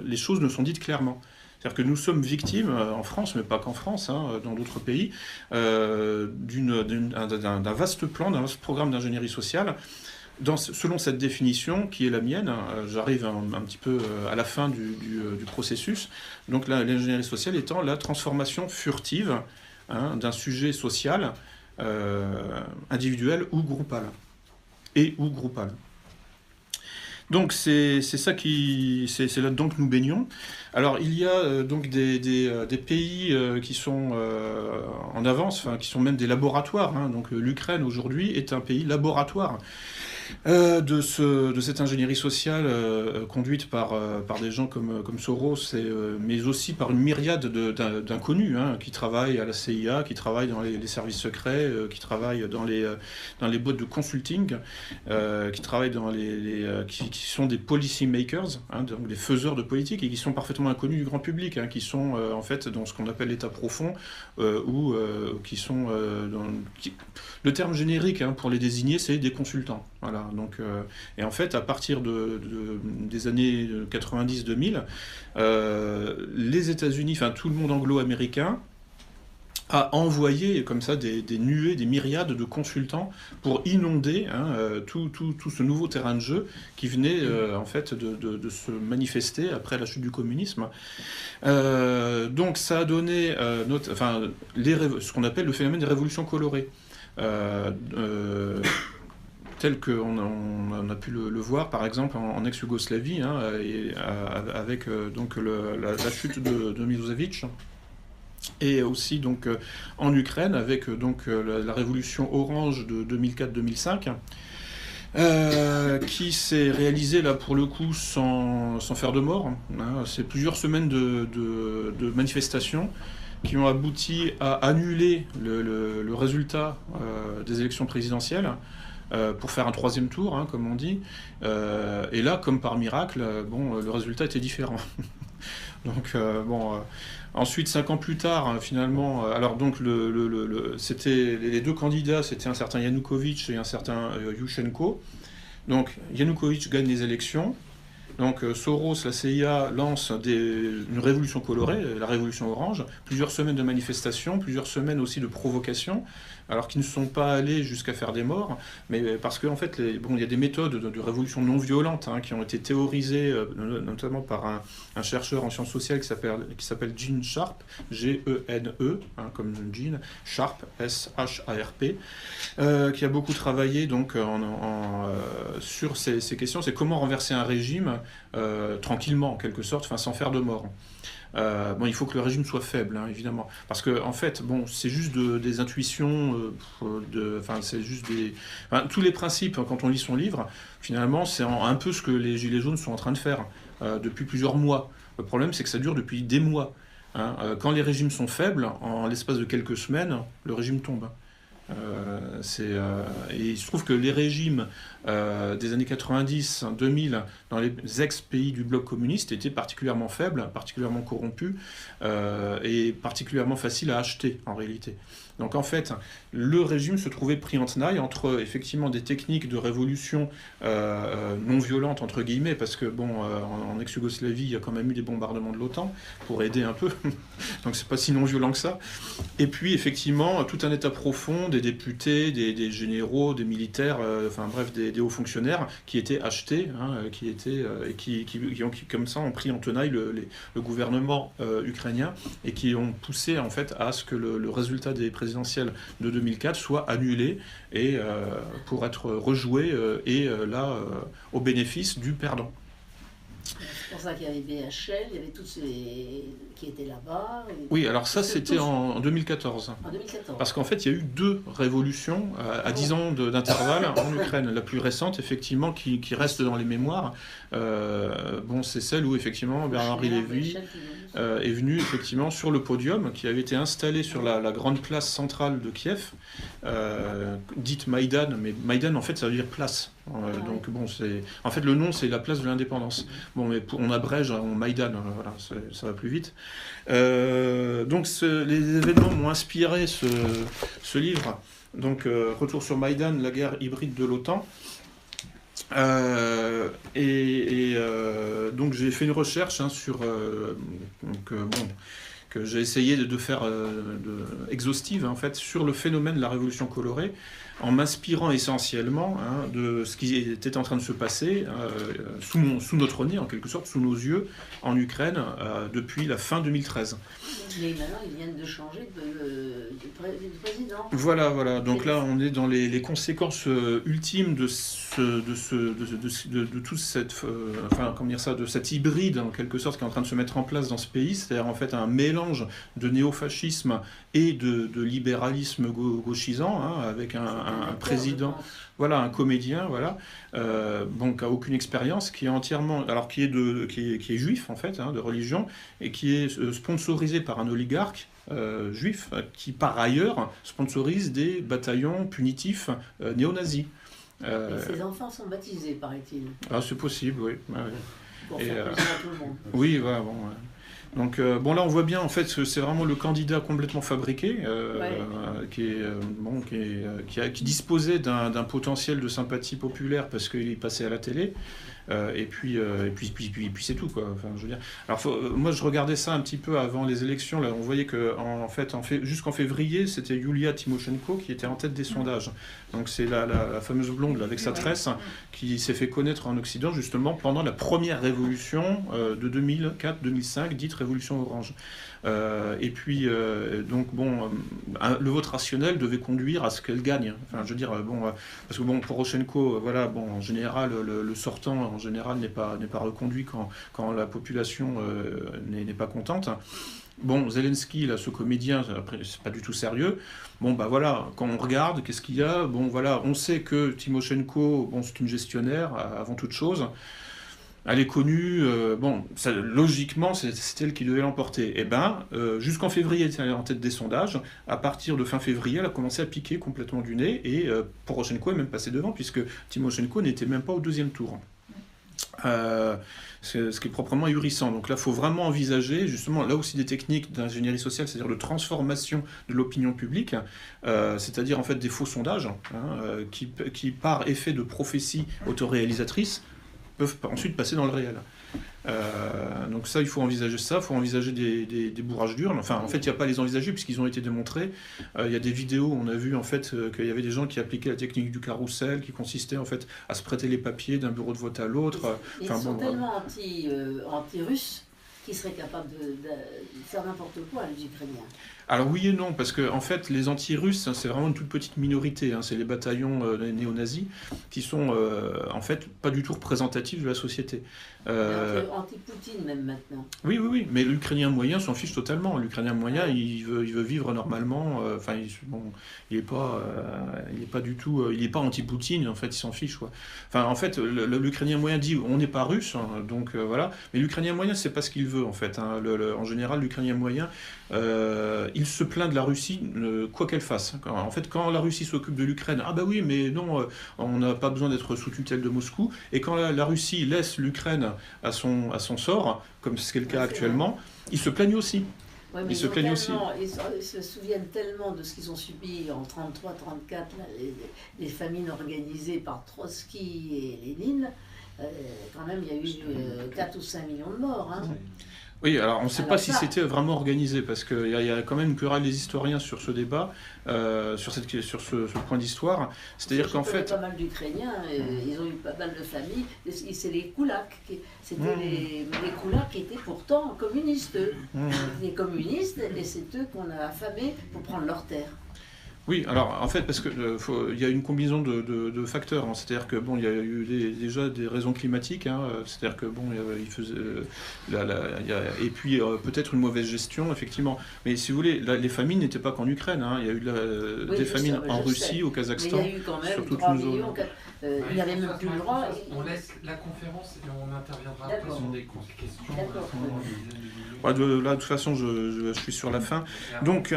les choses ne sont dites clairement. C'est-à-dire que nous sommes victimes, en France, mais pas qu'en France, dans d'autres pays, d'un vaste plan, d'un vaste programme d'ingénierie sociale, selon cette définition qui est la mienne. J'arrive un petit peu à la fin du processus. Donc l'ingénierie sociale étant la transformation furtive d'un sujet social, individuel ou groupal. Donc c'est là-dedans que nous baignons. Alors il y a donc des pays qui sont en avance, enfin qui sont même des laboratoires, hein. Donc l'Ukraine aujourd'hui est un pays laboratoire de cette ingénierie sociale conduite par des gens comme Soros, mais aussi par une myriade d'inconnus, hein, qui travaillent à la CIA, qui travaillent dans les services secrets, qui travaillent dans les boîtes de consulting, qui travaillent qui sont des policy makers, hein, donc des faiseurs de politique, et qui sont parfaitement inconnus du grand public, hein, qui sont en fait dans ce qu'on appelle l'état profond, ou qui sont le terme générique, hein, pour les désigner, c'est des consultants. Voilà, donc, et en fait, à partir des années 90-2000, les États-Unis, enfin tout le monde anglo-américain, a envoyé comme ça des nuées, des myriades de consultants pour inonder, hein, tout ce nouveau terrain de jeu qui venait en fait de se manifester après la chute du communisme. Donc ça a donné ce qu'on appelle le phénomène des révolutions colorées. Tel qu'on a pu le voir par exemple en ex-Yougoslavie, hein, avec donc la chute de Milosevic, et aussi donc en Ukraine avec donc la révolution orange de 2004-2005, qui s'est réalisée là pour le coup sans faire de mort, hein. C'est plusieurs semaines de manifestations qui ont abouti à annuler le résultat des élections présidentielles, pour faire un troisième tour, hein, comme on dit. Et là, comme par miracle, le résultat était différent. Donc, ensuite, 5 ans plus tard, hein, finalement, alors donc, c'était les deux candidats, c'était un certain Yanukovych et un certain Yushchenko. Donc, Yanukovych gagne les élections. Donc Soros, la CIA, lance une révolution colorée, la révolution orange, plusieurs semaines de manifestations, plusieurs semaines aussi de provocations, alors qu'ils ne sont pas allés jusqu'à faire des morts, mais parce qu'en fait, il y a des méthodes de révolution non violente, hein, qui ont été théorisées notamment par un chercheur en sciences sociales qui s'appelle Gene Sharp, G-E-N-E, hein, comme Gene, Sharp, S-H-A-R-P, qui a beaucoup travaillé donc, sur ces questions, c'est comment renverser un régime tranquillement, en quelque sorte, sans faire de mort. Il faut que le régime soit faible, hein, évidemment, parce que en fait, c'est juste des intuitions, c'est juste tous les principes, hein, quand on lit son livre, finalement, c'est un peu ce que les Gilets jaunes sont en train de faire depuis plusieurs mois. Le problème, c'est que ça dure depuis des mois, hein. Quand les régimes sont faibles, en l'espace de quelques semaines, le régime tombe. Et il se trouve que les régimes des années 90, 2000, dans les ex-pays du bloc communiste, étaient particulièrement faibles, particulièrement corrompus, et particulièrement faciles à acheter, en réalité. Donc en fait, le régime se trouvait pris en tenaille entre effectivement des techniques de révolution non violentes, entre guillemets, parce que en ex-Yougoslavie, il y a quand même eu des bombardements de l'OTAN pour aider un peu, donc c'est pas si non violent que ça. Et puis effectivement, tout un état profond, des députés, des généraux, des militaires, des hauts fonctionnaires qui étaient achetés, hein, qui comme ça ont pris en tenaille le gouvernement ukrainien, et qui ont poussé en fait à ce que le résultat des présidentielles de 2004 soit annulé et pour être rejoué au bénéfice du perdant.
C'est pour ça qu'il y avait BHL, il y avait tous ces qui étaient là-bas.
Oui, alors ça c'était en 2014.
En 2014.
Parce qu'en fait il y a eu 2 révolutions à 10 ans d'intervalle en Ukraine. La plus récente, effectivement, qui reste dans les mémoires, c'est celle où effectivement Bernard-Henri Lévy est venu effectivement sur le podium, qui avait été installé sur la grande place centrale de Kiev, dite Maïdan, mais Maïdan en fait ça veut dire place. Donc en fait le nom c'est la place de l'indépendance. Mais on abrège en Maïdan, voilà, ça va plus vite. Donc les événements m'ont inspiré ce livre. Donc Retour sur Maïdan, la guerre hybride de l'OTAN. Donc j'ai fait une recherche, hein, que j'ai essayé de faire exhaustive, en fait, sur le phénomène de la révolution colorée, en m'inspirant essentiellement de ce qui était en train de se passer sous notre nez, en quelque sorte, sous nos yeux, en Ukraine, depuis la fin 2013.
Mais maintenant, ils viennent de changer de président.
Voilà. Donc là, on est dans les conséquences ultimes de toute cette, de cet hybride, en quelque sorte, qui est en train de se mettre en place dans ce pays, c'est-à-dire en fait un mélange de néofascisme et de libéralisme gauchisant, avec un président, voilà, un comédien, voilà, qui a aucune expérience, qui est entièrement, alors qui est juif en fait, de religion, et qui est sponsorisé par un oligarque juif, qui par ailleurs sponsorise des bataillons punitifs néo-nazis.
Et ses enfants sont baptisés, paraît-il.
Ah, c'est possible, oui.
Pour faire plaisir à tout le monde.
Oui, voilà, bon. Donc là on voit bien en fait que c'est vraiment le candidat complètement fabriqué qui disposait d'un potentiel de sympathie populaire parce qu'il est passé à la télé et puis c'est tout quoi. Enfin, je veux dire. Alors moi je regardais ça un petit peu avant les élections là, on voyait que jusqu'en février c'était Yulia Tymoshenko qui était en tête des sondages. Donc c'est la fameuse blonde là, avec sa tresse qui s'est fait connaître en Occident justement pendant la première révolution de 2004-2005 dite révolution orange. Le vote rationnel devait conduire à ce qu'elle gagne. Enfin, je veux dire, parce que Poroshenko, en général, le sortant, en général, n'est pas reconduit quand la population n'est pas contente. Bon, Zelensky, là, ce comédien, après, c'est pas du tout sérieux. Quand on regarde, qu'est-ce qu'il y a ? On sait que Tymoshenko, c'est une gestionnaire avant toute chose. Elle est connue, logiquement, c'est elle qui devait l'emporter. Jusqu'en février, elle était en tête des sondages. À partir de fin février, elle a commencé à piquer complètement du nez. Et Poroshenko est même passé devant, puisque Tymoshenko n'était même pas au deuxième tour. Ce qui est proprement ahurissant. Donc là, il faut vraiment envisager, justement, là aussi des techniques d'ingénierie sociale, c'est-à-dire de transformation de l'opinion publique, c'est-à-dire en fait des faux sondages, qui par effet de prophétie autoréalisatrice, peuvent ensuite passer dans le réel. Donc ça, il faut envisager ça, il faut envisager des bourrages d'urnes. Enfin, en fait, il n'y a pas à les envisager puisqu'ils ont été démontrés. Il y a des vidéos où on a vu en fait qu'il y avait des gens qui appliquaient la technique du carrousel, qui consistait en fait à se prêter les papiers d'un bureau de vote à l'autre.
Ils sont tellement anti-russes qu'ils seraient capables de faire n'importe quoi à les Ukrainiens.
Alors oui et non, parce que en fait, les anti-russes, c'est vraiment une toute petite minorité. C'est les bataillons néo-nazis qui sont en fait pas du tout représentatifs de la société.
Anti-Poutine même maintenant.
Oui, mais l'Ukrainien moyen s'en fiche totalement. L'Ukrainien moyen, il veut vivre normalement. Il est pas du tout, il est pas anti-Poutine. En fait, il s'en fiche quoi. Enfin, en fait, l'Ukrainien moyen dit on n'est pas russe, donc voilà. Mais l'Ukrainien moyen, c'est pas ce qu'il veut en fait. En général, l'Ukrainien moyen, il se plaint de la Russie, quoi qu'elle fasse. En fait, quand la Russie s'occupe de l'Ukraine, ah bah oui, mais non, on n'a pas besoin d'être sous tutelle de Moscou. Et quand la Russie laisse l'Ukraine à son sort, comme c'est le cas actuellement, ils se plaignent aussi.
Ouais, mais ils se souviennent tellement de ce qu'ils ont subi en 33-34, les famines organisées par Trotsky et Lénine. Quand même, il y a eu 4 ou 5 millions de morts.
Oui, alors on ne sait pas si c'était vraiment organisé, parce qu'il y a quand même une querelle des historiens sur ce débat, sur ce point d'histoire. C'est-à-dire qu'en fait...
pas mal d'Ukrainiens, ils ont eu pas mal de familles, c'est les koulaks. C'était les koulaks qui étaient pourtant communistes. Les communistes, et c'est eux qu'on a affamés pour prendre leurs terres.
Oui, alors en fait, parce que il y a une combinaison de facteurs. C'est-à-dire que il y a eu déjà des raisons climatiques. C'est-à-dire que il faisait et puis peut-être une mauvaise gestion, effectivement. Mais si vous voulez, les famines n'étaient pas qu'en Ukraine. Il y a eu des famines en Russie, au Kazakhstan.
Mais il y a eu quand même 3 millions. Il n'y avait même plus le droit.
On laisse la conférence et on interviendra après sur des questions.
D'accord.
Là, de toute façon, je suis sur la fin. Donc,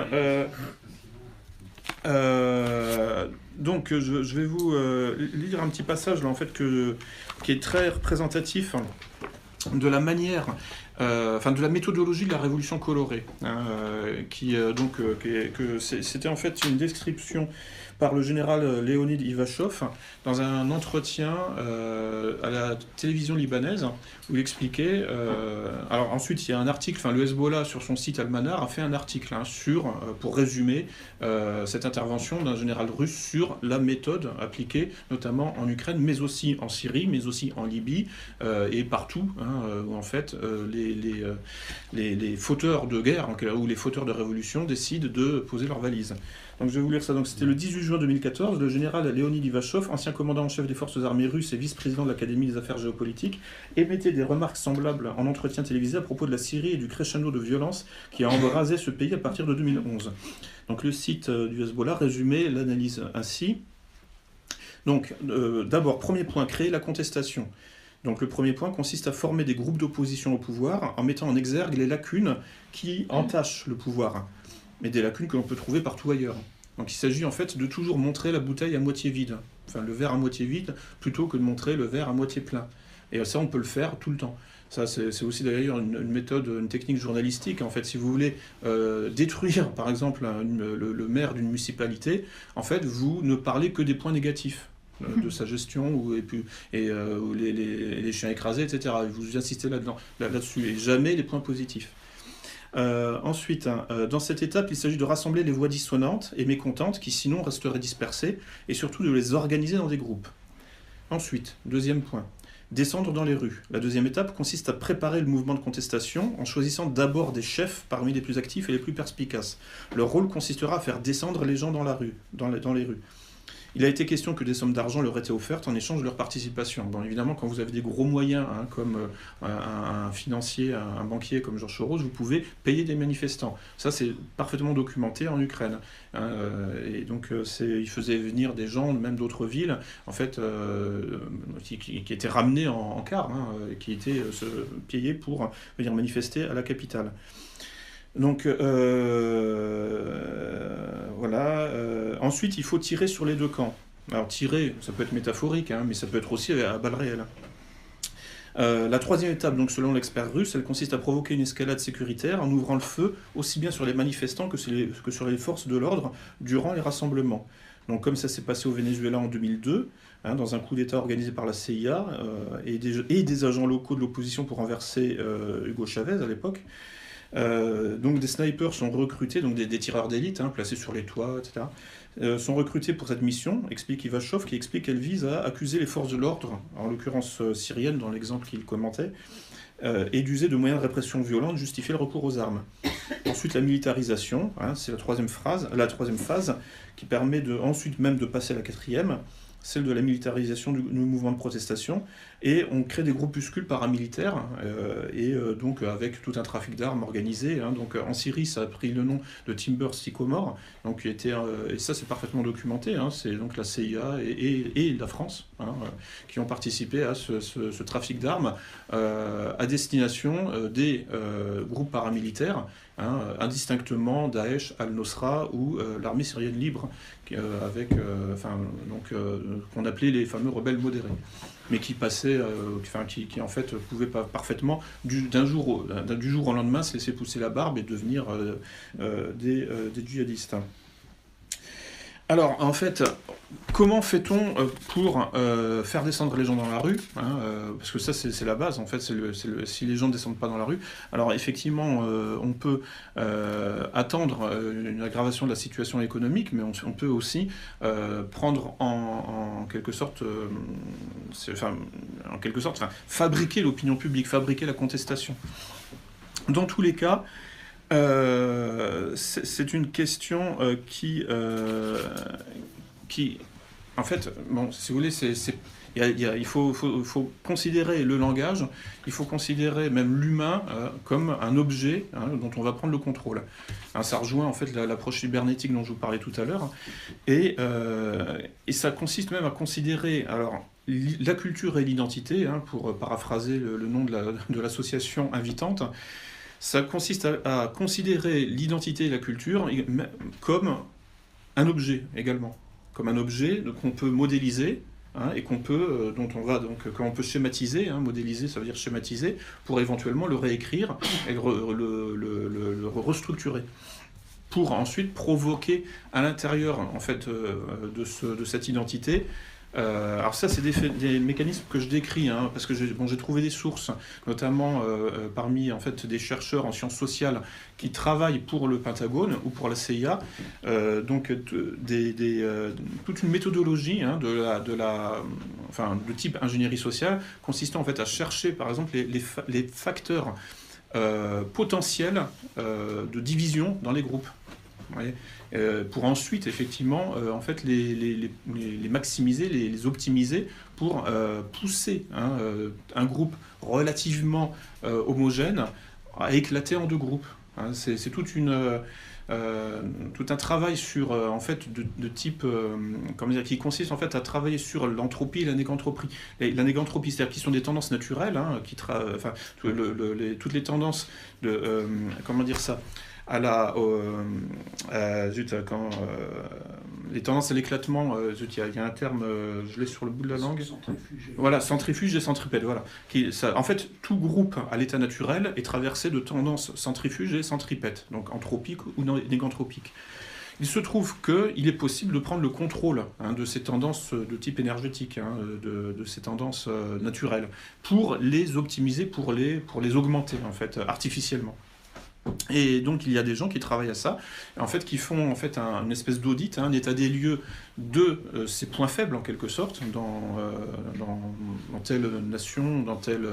je vais vous lire un petit passage là, en fait, qui est très représentatif de la manière enfin de la méthodologie de la révolution colorée, hein, c'était en fait une description par le général Léonid Ivachov dans un entretien à la télévision libanaise où il expliquait. Alors ensuite, il y a un article, enfin le Hezbollah sur son site Al-Manar a fait un article pour résumer cette intervention d'un général russe sur la méthode appliquée notamment en Ukraine, mais aussi en Syrie, mais aussi en Libye et partout où en fait les fauteurs de guerre ou les fauteurs de révolution décident de poser leurs valises. Donc je vais vous lire ça. Donc c'était le 18 juin 2014, le général Léonid Ivachov, ancien commandant en chef des forces armées russes et vice-président de l'Académie des affaires géopolitiques, émettait des remarques semblables en entretien télévisé à propos de la Syrie et du crescendo de violence qui a embrasé ce pays à partir de 2011. Donc le site du Hezbollah résumait l'analyse ainsi. Donc d'abord, premier point, créer la contestation. Donc le premier point consiste à former des groupes d'opposition au pouvoir en mettant en exergue les lacunes qui entachent le pouvoir, mais des lacunes que l'on peut trouver partout ailleurs. Donc il s'agit en fait de toujours montrer la bouteille à moitié vide, enfin le verre à moitié vide, plutôt que de montrer le verre à moitié plein. Et ça, on peut le faire tout le temps. Ça, c'est aussi d'ailleurs une méthode, une technique journalistique. En fait, si vous voulez détruire, par exemple, le maire d'une municipalité, en fait, vous ne parlez que des points négatifs de sa gestion, ou les chiens écrasés, etc. Vous insistez là-dessus, et jamais les points positifs. Ensuite, dans cette étape, il s'agit de rassembler les voix dissonantes et mécontentes qui sinon resteraient dispersées, et surtout de les organiser dans des groupes. Ensuite, deuxième point, descendre dans les rues. La deuxième étape consiste à préparer le mouvement de contestation en choisissant d'abord des chefs parmi les plus actifs et les plus perspicaces. Leur rôle consistera à faire descendre les gens dans les rues. Il a été question que des sommes d'argent leur étaient offertes en échange de leur participation. Bon, évidemment, quand vous avez des gros moyens, comme un financier, un banquier comme Georges Soros, vous pouvez payer des manifestants. Ça, c'est parfaitement documenté en Ukraine. Et donc, il faisait venir des gens, même d'autres villes, en fait, qui étaient ramenés en car, qui étaient payés pour venir manifester à la capitale. Donc voilà. Ensuite, il faut tirer sur les deux camps. Alors tirer, ça peut être métaphorique, mais ça peut être aussi à balles réelles. La troisième étape, donc selon l'expert russe, elle consiste à provoquer une escalade sécuritaire en ouvrant le feu aussi bien sur les manifestants que sur les forces de l'ordre durant les rassemblements. Donc comme ça s'est passé au Venezuela en 2002, dans un coup d'État organisé par la CIA et des agents locaux de l'opposition pour renverser Hugo Chavez à l'époque. Donc des snipers sont recrutés, donc des tireurs d'élite, placés sur les toits, etc., sont recrutés pour cette mission, explique Ivachov, qui explique qu'elle vise à accuser les forces de l'ordre, en l'occurrence syriennes dans l'exemple qu'il commentait, et d'user de moyens de répression violente, justifier le recours aux armes. Ensuite, la militarisation, c'est la troisième phase, qui permet ensuite même de passer à la quatrième, celle de la militarisation du mouvement de protestation, et on crée des groupuscules paramilitaires, donc avec tout un trafic d'armes organisé. Donc en Syrie, ça a pris le nom de Timber Sycomore, donc et ça c'est parfaitement documenté, c'est donc la CIA et la France qui ont participé à ce trafic d'armes à destination des groupes paramilitaires, indistinctement Daesh, Al-Nosra ou l'armée syrienne libre, qu'on appelait les fameux rebelles modérés, mais qui passaient, qui en fait pouvaient pas parfaitement du jour au lendemain se laisser pousser la barbe et devenir des djihadistes. Alors, en fait, comment fait-on pour faire descendre les gens dans la rue, parce que ça, c'est la base, en fait, si les gens ne descendent pas dans la rue. Alors, effectivement, on peut attendre une aggravation de la situation économique, mais on peut aussi prendre en quelque sorte, fabriquer l'opinion publique, fabriquer la contestation. Dans tous les cas, c'est une question qui, en fait, si vous voulez, il faut considérer le langage, il faut considérer même l'humain comme un objet dont on va prendre le contrôle. Ça rejoint en fait l'approche cybernétique dont je vous parlais tout à l'heure, et ça consiste même à considérer la culture et l'identité, pour paraphraser le nom de l'association invitante. Ça consiste à considérer l'identité et la culture comme un objet également, comme un objet qu'on peut modéliser, et dont on va donc, quand on peut schématiser, modéliser, ça veut dire schématiser, pour éventuellement le réécrire et le restructurer, pour ensuite provoquer à l'intérieur en fait de cette identité. Alors ça, c'est des mécanismes que je décris, parce que j'ai trouvé des sources, notamment parmi en fait des chercheurs en sciences sociales qui travaillent pour le Pentagone ou pour la CIA, donc toute une méthodologie de type ingénierie sociale, consistant en fait à chercher par exemple les facteurs potentiels de division dans les groupes. Vous voyez, pour ensuite effectivement en fait les maximiser, les optimiser pour pousser un groupe relativement homogène à éclater en deux groupes. C'est tout un travail sur en fait de type qui consiste en fait à travailler sur l'entropie et la négantropie. La négantropie, c'est-à-dire qui sont des tendances naturelles, toutes les tendances de les tendances à l'éclatement, il y a un terme, je l'ai sur le bout de la langue.
Centrifuge.
Voilà, centrifuge et centripète. Voilà. En fait, tout groupe à l'état naturel est traversé de tendances centrifuges et centripètes, donc anthropiques ou négantropiques. Il se trouve qu'il est possible de prendre le contrôle de ces tendances de type énergétique, de ces tendances naturelles, pour les optimiser, pour les augmenter en fait, artificiellement. Et donc il y a des gens qui travaillent à ça, en fait, qui font en fait une espèce d'audit, un état des lieux de ces points faibles en quelque sorte dans telle nation, dans tel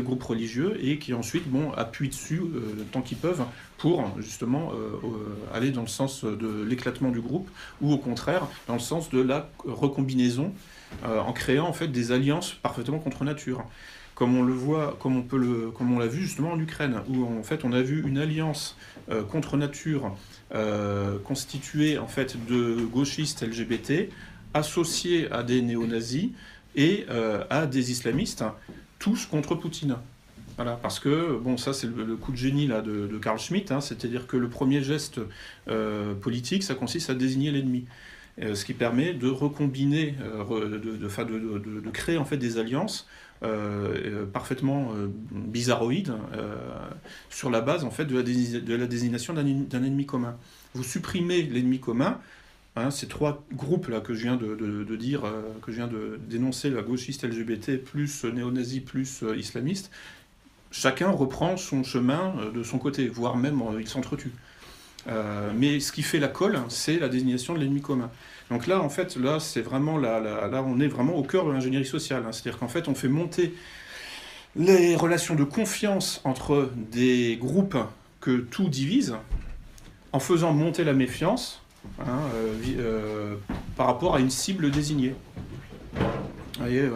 groupe religieux, et qui ensuite appuient dessus tant qu'ils peuvent pour justement aller dans le sens de l'éclatement du groupe, ou au contraire dans le sens de la recombinaison en créant en fait des alliances parfaitement contre nature. Comme on le voit, comme on l'a vu justement en Ukraine, où en fait on a vu une alliance contre nature constituée en fait de gauchistes LGBT associés à des néo-nazis et à des islamistes, tous contre Poutine. Voilà, parce que, ça c'est le coup de génie là, de Carl Schmitt, c'est-à-dire que le premier geste politique, ça consiste à désigner l'ennemi. Ce qui permet de recombiner, de créer en fait des alliances parfaitement bizarroïdes sur la base en fait de la désignation d'un ennemi commun. Vous supprimez l'ennemi commun, ces trois groupes là que je viens de dire, que je viens de dénoncer, la gauchiste LGBT plus néo-nazi plus islamiste, chacun reprend son chemin de son côté, voire même il s'entretue. Mais ce qui fait la colle, c'est la désignation de l'ennemi commun. Donc là, en fait, c'est vraiment là, on est vraiment au cœur de l'ingénierie sociale. C'est-à-dire qu'en fait, on fait monter les relations de confiance entre des groupes que tout divise, en faisant monter la méfiance par rapport à une cible désignée. Vous voyez,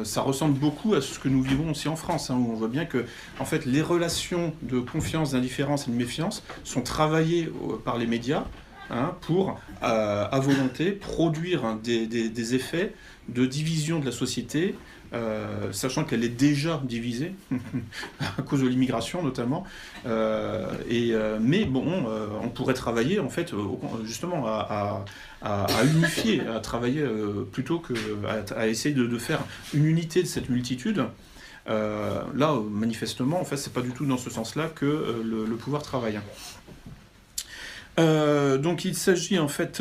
ça ressemble beaucoup à ce que nous vivons aussi en France, où on voit bien que en fait, les relations de confiance, d'indifférence et de méfiance sont travaillées par les médias pour, à volonté, produire des effets de division de la société, sachant qu'elle est déjà divisée, à cause de l'immigration notamment. Mais on pourrait travailler en fait, justement à unifier, à travailler plutôt qu'à essayer de faire une unité de cette multitude. Là, manifestement, en fait, c'est pas du tout dans ce sens-là que le pouvoir travaille. Donc il s'agit en fait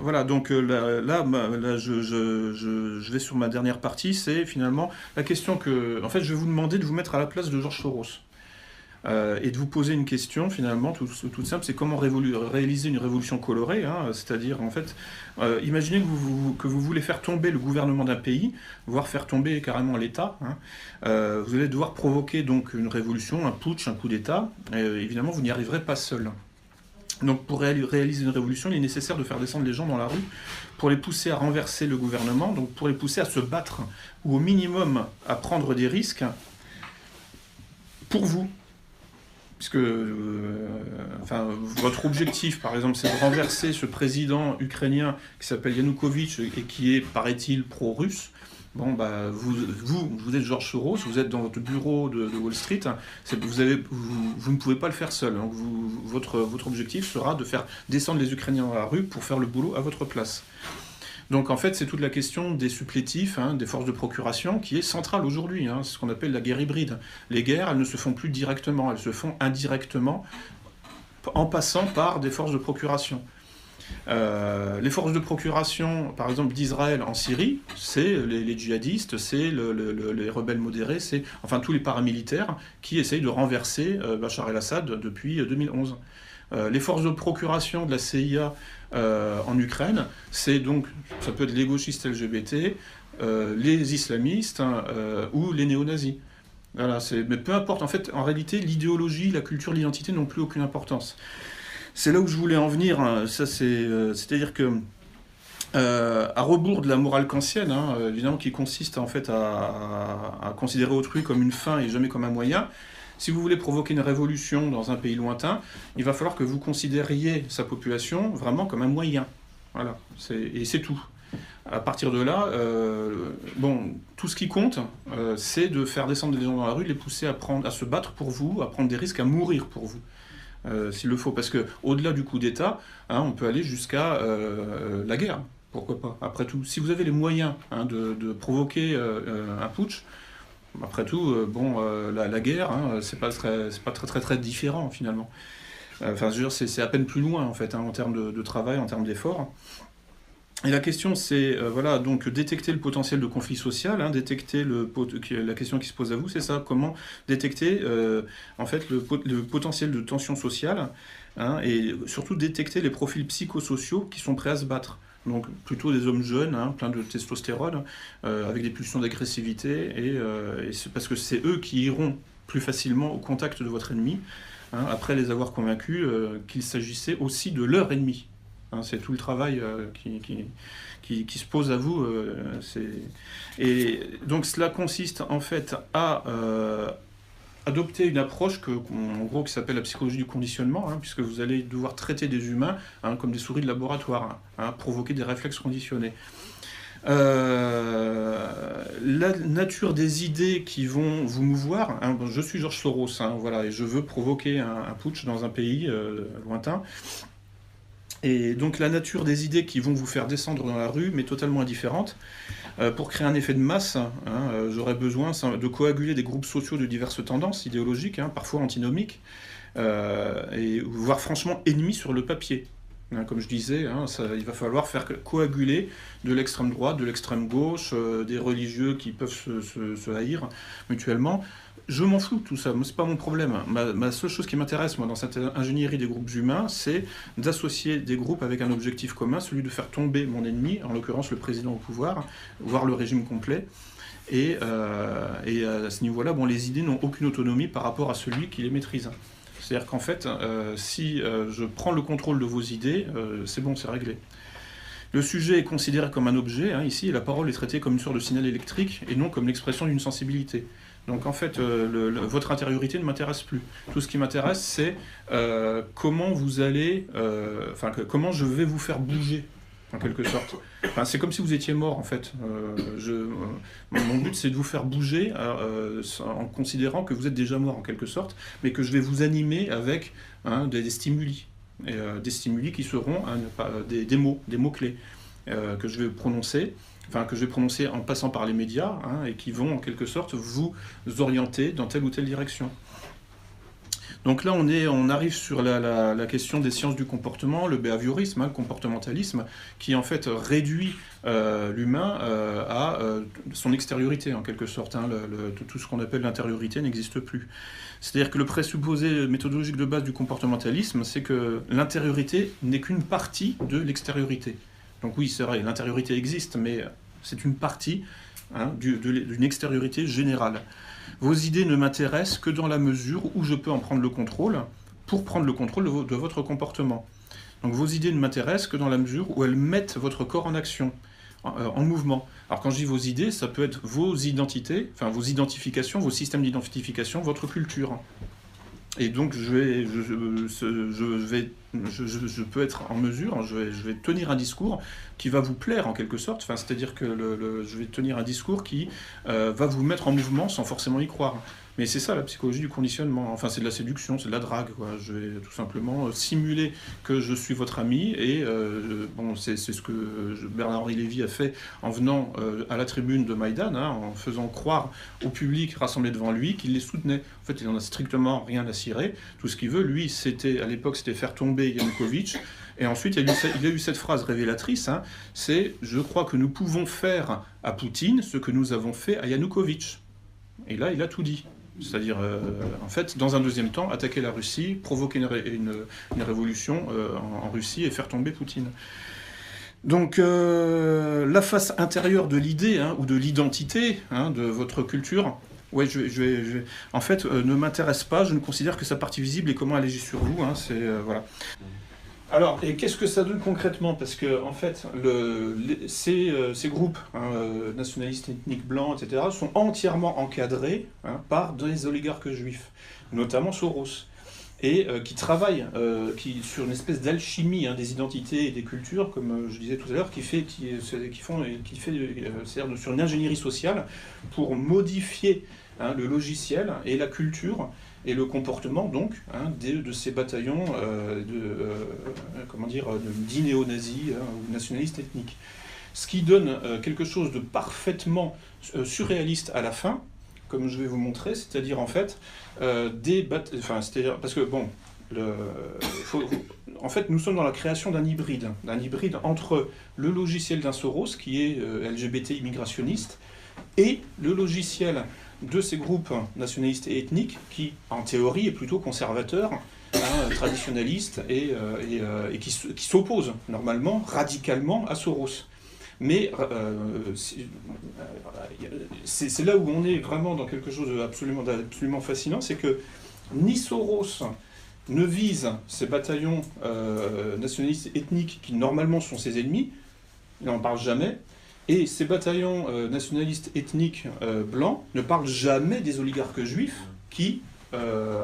voilà, donc là je vais sur ma dernière partie, c'est finalement la question que, en fait, je vais vous demander de vous mettre à la place de George Soros et de vous poser une question finalement toute simple, c'est comment réaliser une révolution colorée, c'est-à-dire en fait, imaginez que vous voulez faire tomber le gouvernement d'un pays, voire faire tomber carrément l'État, vous allez devoir provoquer donc une révolution, un putsch, un coup d'État, évidemment vous n'y arriverez pas seul. Donc pour réaliser une révolution, il est nécessaire de faire descendre les gens dans la rue pour les pousser à renverser le gouvernement, donc pour les pousser à se battre, ou au minimum à prendre des risques pour vous. Puisque votre objectif, par exemple, c'est de renverser ce président ukrainien qui s'appelle Yanukovych et qui est, paraît-il, pro-russe. Bon, bah, vous êtes George Soros, vous êtes dans votre bureau de Wall Street, hein, vous ne pouvez pas le faire seul. Donc votre objectif sera de faire descendre les Ukrainiens dans la rue pour faire le boulot à votre place. Donc en fait, c'est toute la question des supplétifs, hein, des forces de procuration, qui est centrale aujourd'hui. Hein, c'est ce qu'on appelle la guerre hybride. Les guerres, elles ne se font plus directement, elles se font indirectement, en passant par des forces de procuration. Les forces de procuration, par exemple d'Israël en Syrie, c'est les djihadistes, c'est les rebelles modérés, c'est enfin tous les paramilitaires qui essayent de renverser Bachar el-Assad depuis 2011. Les forces de procuration de la CIA en Ukraine, c'est donc, ça peut être les gauchistes LGBT, les islamistes ou les néo-nazis. Voilà, mais peu importe, en fait, en réalité, l'idéologie, la culture, l'identité n'ont plus aucune importance. C'est là où je voulais en venir, hein. C'est-à-dire que, à rebours de la morale kantienne, hein, évidemment, qui consiste en fait à considérer autrui comme une fin et jamais comme un moyen, si vous voulez provoquer une révolution dans un pays lointain, il va falloir que vous considériez sa population vraiment comme un moyen. Voilà, et c'est tout. À partir de là, tout ce qui compte, c'est de faire descendre des gens dans la rue, de les pousser à se battre pour vous, à prendre des risques, à mourir pour vous. S'il le faut, parce que au-delà du coup d'État, hein, on peut aller jusqu'à la guerre, pourquoi pas. Après tout, si vous avez les moyens hein, de provoquer un putsch, après tout, la guerre, hein, c'est pas très différent finalement. Enfin, je veux dire, c'est à peine plus loin en fait, hein, en termes de travail, en termes d'efforts. Et la question, c'est donc détecter le potentiel de conflit social, hein, détecter la question qui se pose à vous, c'est ça, comment détecter en fait le potentiel de tension sociale, hein, et surtout détecter les profils psychosociaux qui sont prêts à se battre. Donc plutôt des hommes jeunes, hein, pleins de testostérone, avec des pulsions d'agressivité, et c'est parce que c'est eux qui iront plus facilement au contact de votre ennemi, hein, après les avoir convaincus qu'il s'agissait aussi de leur ennemi. Hein, c'est tout le travail qui se pose à vous. Et donc cela consiste en fait à adopter une approche en gros qui s'appelle la psychologie du conditionnement, hein, puisque vous allez devoir traiter des humains hein, comme des souris de laboratoire, hein, provoquer des réflexes conditionnés. La nature des idées qui vont vous mouvoir, hein, je suis George Soros, hein, voilà, et je veux provoquer un putsch dans un pays lointain. Et donc la nature des idées qui vont vous faire descendre dans la rue, mais totalement indifférente. Pour créer un effet de masse, hein, j'aurais besoin de coaguler des groupes sociaux de diverses tendances idéologiques, hein, parfois antinomiques, et voire franchement ennemis sur le papier. Hein, comme je disais, hein, il va falloir faire coaguler de l'extrême droite, de l'extrême gauche, des religieux qui peuvent se haïr mutuellement. Je m'en fous de tout ça, c'est pas mon problème. Ma seule chose qui m'intéresse, moi, dans cette ingénierie des groupes humains, c'est d'associer des groupes avec un objectif commun, celui de faire tomber mon ennemi, en l'occurrence le président au pouvoir, voire le régime complet. Et à ce niveau-là, les idées n'ont aucune autonomie par rapport à celui qui les maîtrise. C'est-à-dire qu'en fait, si je prends le contrôle de vos idées, c'est bon, c'est réglé. Le sujet est considéré comme un objet, hein, ici, et la parole est traitée comme une sorte de signal électrique, et non comme l'expression d'une sensibilité. Donc en fait, votre intériorité ne m'intéresse plus. Tout ce qui m'intéresse, c'est comment vous allez, comment je vais vous faire bouger, en quelque sorte. Enfin, c'est comme si vous étiez mort, en fait. Mon but, c'est de vous faire bouger en considérant que vous êtes déjà mort, en quelque sorte, mais que je vais vous animer avec des stimuli. Et, des stimuli qui seront des mots-clés que je vais prononcer. Enfin, que je vais prononcer en passant par les médias, hein, et qui vont en quelque sorte vous orienter dans telle ou telle direction. Donc là, on arrive sur la question des sciences du comportement, le behaviorisme, hein, le comportementalisme, qui en fait réduit l'humain à son extériorité, en quelque sorte. Hein, tout ce qu'on appelle l'intériorité n'existe plus. C'est-à-dire que le présupposé méthodologique de base du comportementalisme, c'est que l'intériorité n'est qu'une partie de l'extériorité. Donc oui, c'est vrai, l'intériorité existe, mais c'est une partie hein, d'une extériorité générale. Vos idées ne m'intéressent que dans la mesure où je peux en prendre le contrôle pour prendre le contrôle de votre comportement. Donc vos idées ne m'intéressent que dans la mesure où elles mettent votre corps en action, en mouvement. Alors quand je dis vos idées, ça peut être vos identités, enfin vos identifications, vos systèmes d'identification, votre culture. Et donc je vais je peux être en mesure, je vais tenir un discours qui va vous plaire en quelque sorte, enfin, c'est-à-dire que je vais tenir un discours qui va vous mettre en mouvement sans forcément y croire. Mais c'est ça la psychologie du conditionnement, enfin c'est de la séduction, c'est de la drague, quoi. Je vais tout simplement simuler que je suis votre ami, et bon, c'est ce que Bernard-Henri Lévy a fait en venant à la tribune de Maïdan, hein, en faisant croire au public rassemblé devant lui qu'il les soutenait. En fait, il n'en a strictement rien à cirer. Tout ce qu'il veut, lui, à l'époque, c'était faire tomber Yanukovych. Et ensuite, il a eu cette phrase révélatrice, hein, c'est « Je crois que nous pouvons faire à Poutine ce que nous avons fait à Yanukovych ». Et là, il a tout dit. C'est-à-dire, en fait, dans un deuxième temps, attaquer la Russie, provoquer une révolution en Russie et faire tomber Poutine. Donc, la face intérieure de l'idée, hein, ou de l'identité, hein, de votre culture, ouais, en fait, ne m'intéresse pas. Je ne considère que sa partie visible et comment elle agit sur vous. Hein, voilà. Alors, et qu'est-ce que ça donne concrètement? Parce que, en fait, ces groupes, hein, nationalistes, ethniques, blancs, etc., sont entièrement encadrés, hein, par des oligarques juifs, notamment Soros, et qui travaillent sur une espèce d'alchimie, hein, des identités et des cultures, comme je disais tout à l'heure, c'est-à-dire sur une ingénierie sociale pour modifier, hein, le logiciel et la culture et le comportement, donc, hein, de ces bataillons dits néo-nazis, hein, ou nationalistes ethniques. Ce qui donne quelque chose de parfaitement surréaliste à la fin, comme je vais vous montrer, c'est-à-dire en fait, parce que bon, en fait, nous sommes dans la création d'un hybride entre le logiciel d'un Soros, qui est LGBT immigration,iste, et le logiciel de ces groupes nationalistes et ethniques qui, en théorie, est plutôt conservateur, hein, traditionnaliste, et qui s'oppose normalement, radicalement, à Soros. Mais c'est là où on est vraiment dans quelque chose d'absolument fascinant, c'est que ni Soros ne vise ces bataillons nationalistes ethniques qui normalement sont ses ennemis, il n'en parle jamais, et ces bataillons nationalistes ethniques blancs ne parlent jamais des oligarques juifs qui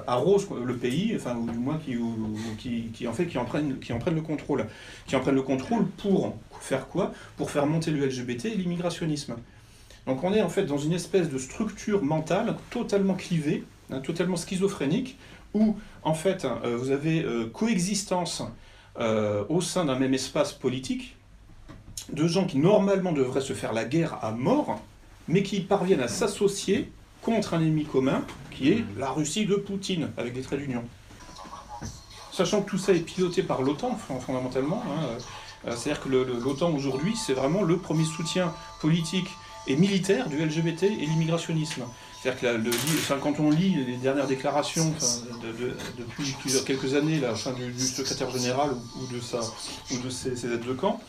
arrosent le pays, enfin, ou du moins qui en prennent le contrôle. Qui en prennent le contrôle pour faire quoi? Pour faire monter le LGBT et l'immigrationnisme. Donc on est en fait dans une espèce de structure mentale totalement clivée, hein, totalement schizophrénique, où en fait vous avez coexistence au sein d'un même espace politique, de gens qui normalement devraient se faire la guerre à mort, mais qui parviennent à s'associer contre un ennemi commun, qui est la Russie de Poutine, avec des traits d'union. Sachant que tout ça est piloté par l'OTAN, fondamentalement, hein, c'est-à-dire que l'OTAN aujourd'hui, c'est vraiment le premier soutien politique et militaire du LGBT et l'immigrationnisme. C'est-à-dire que quand on lit les dernières déclarations depuis quelques années là, du secrétaire général ou de ses aides de camp,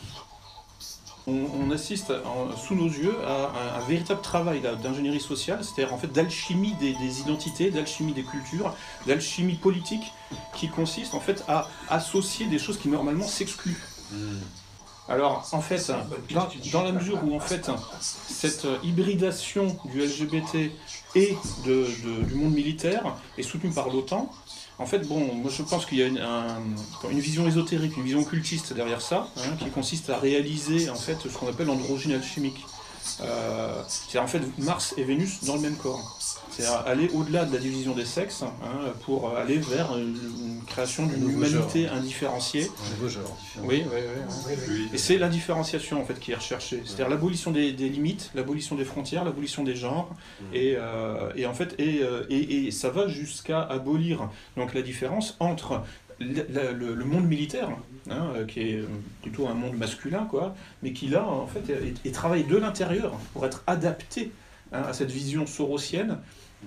on assiste sous nos yeux à un véritable travail d'ingénierie sociale, c'est-à-dire en fait d'alchimie des identités, d'alchimie des cultures, d'alchimie politique, qui consiste en fait à associer des choses qui normalement s'excluent. Alors en fait, dans la mesure où en fait cette hybridation du LGBT et du monde militaire est soutenue par l'OTAN, en fait, bon, moi je pense qu'il y a une vision ésotérique, une vision occultiste derrière ça, hein, qui consiste à réaliser en fait ce qu'on appelle l'androgyne alchimique. C'est-à-dire en fait Mars et Vénus dans le même corps. C'est-à-dire aller au-delà de la division des sexes, hein, pour aller vers une création d'une humanité indifférenciée.
Un nouveau genre.
Oui. Et c'est l'indifférenciation en fait qui est recherchée. C'est-à-dire l'abolition des limites, l'abolition des frontières, l'abolition des genres, et en fait et ça va jusqu'à abolir donc la différence entre le monde militaire, hein, qui est plutôt un monde masculin, quoi, mais qui là en fait est travaillé de l'intérieur pour être adapté, hein, à cette vision sorosienne,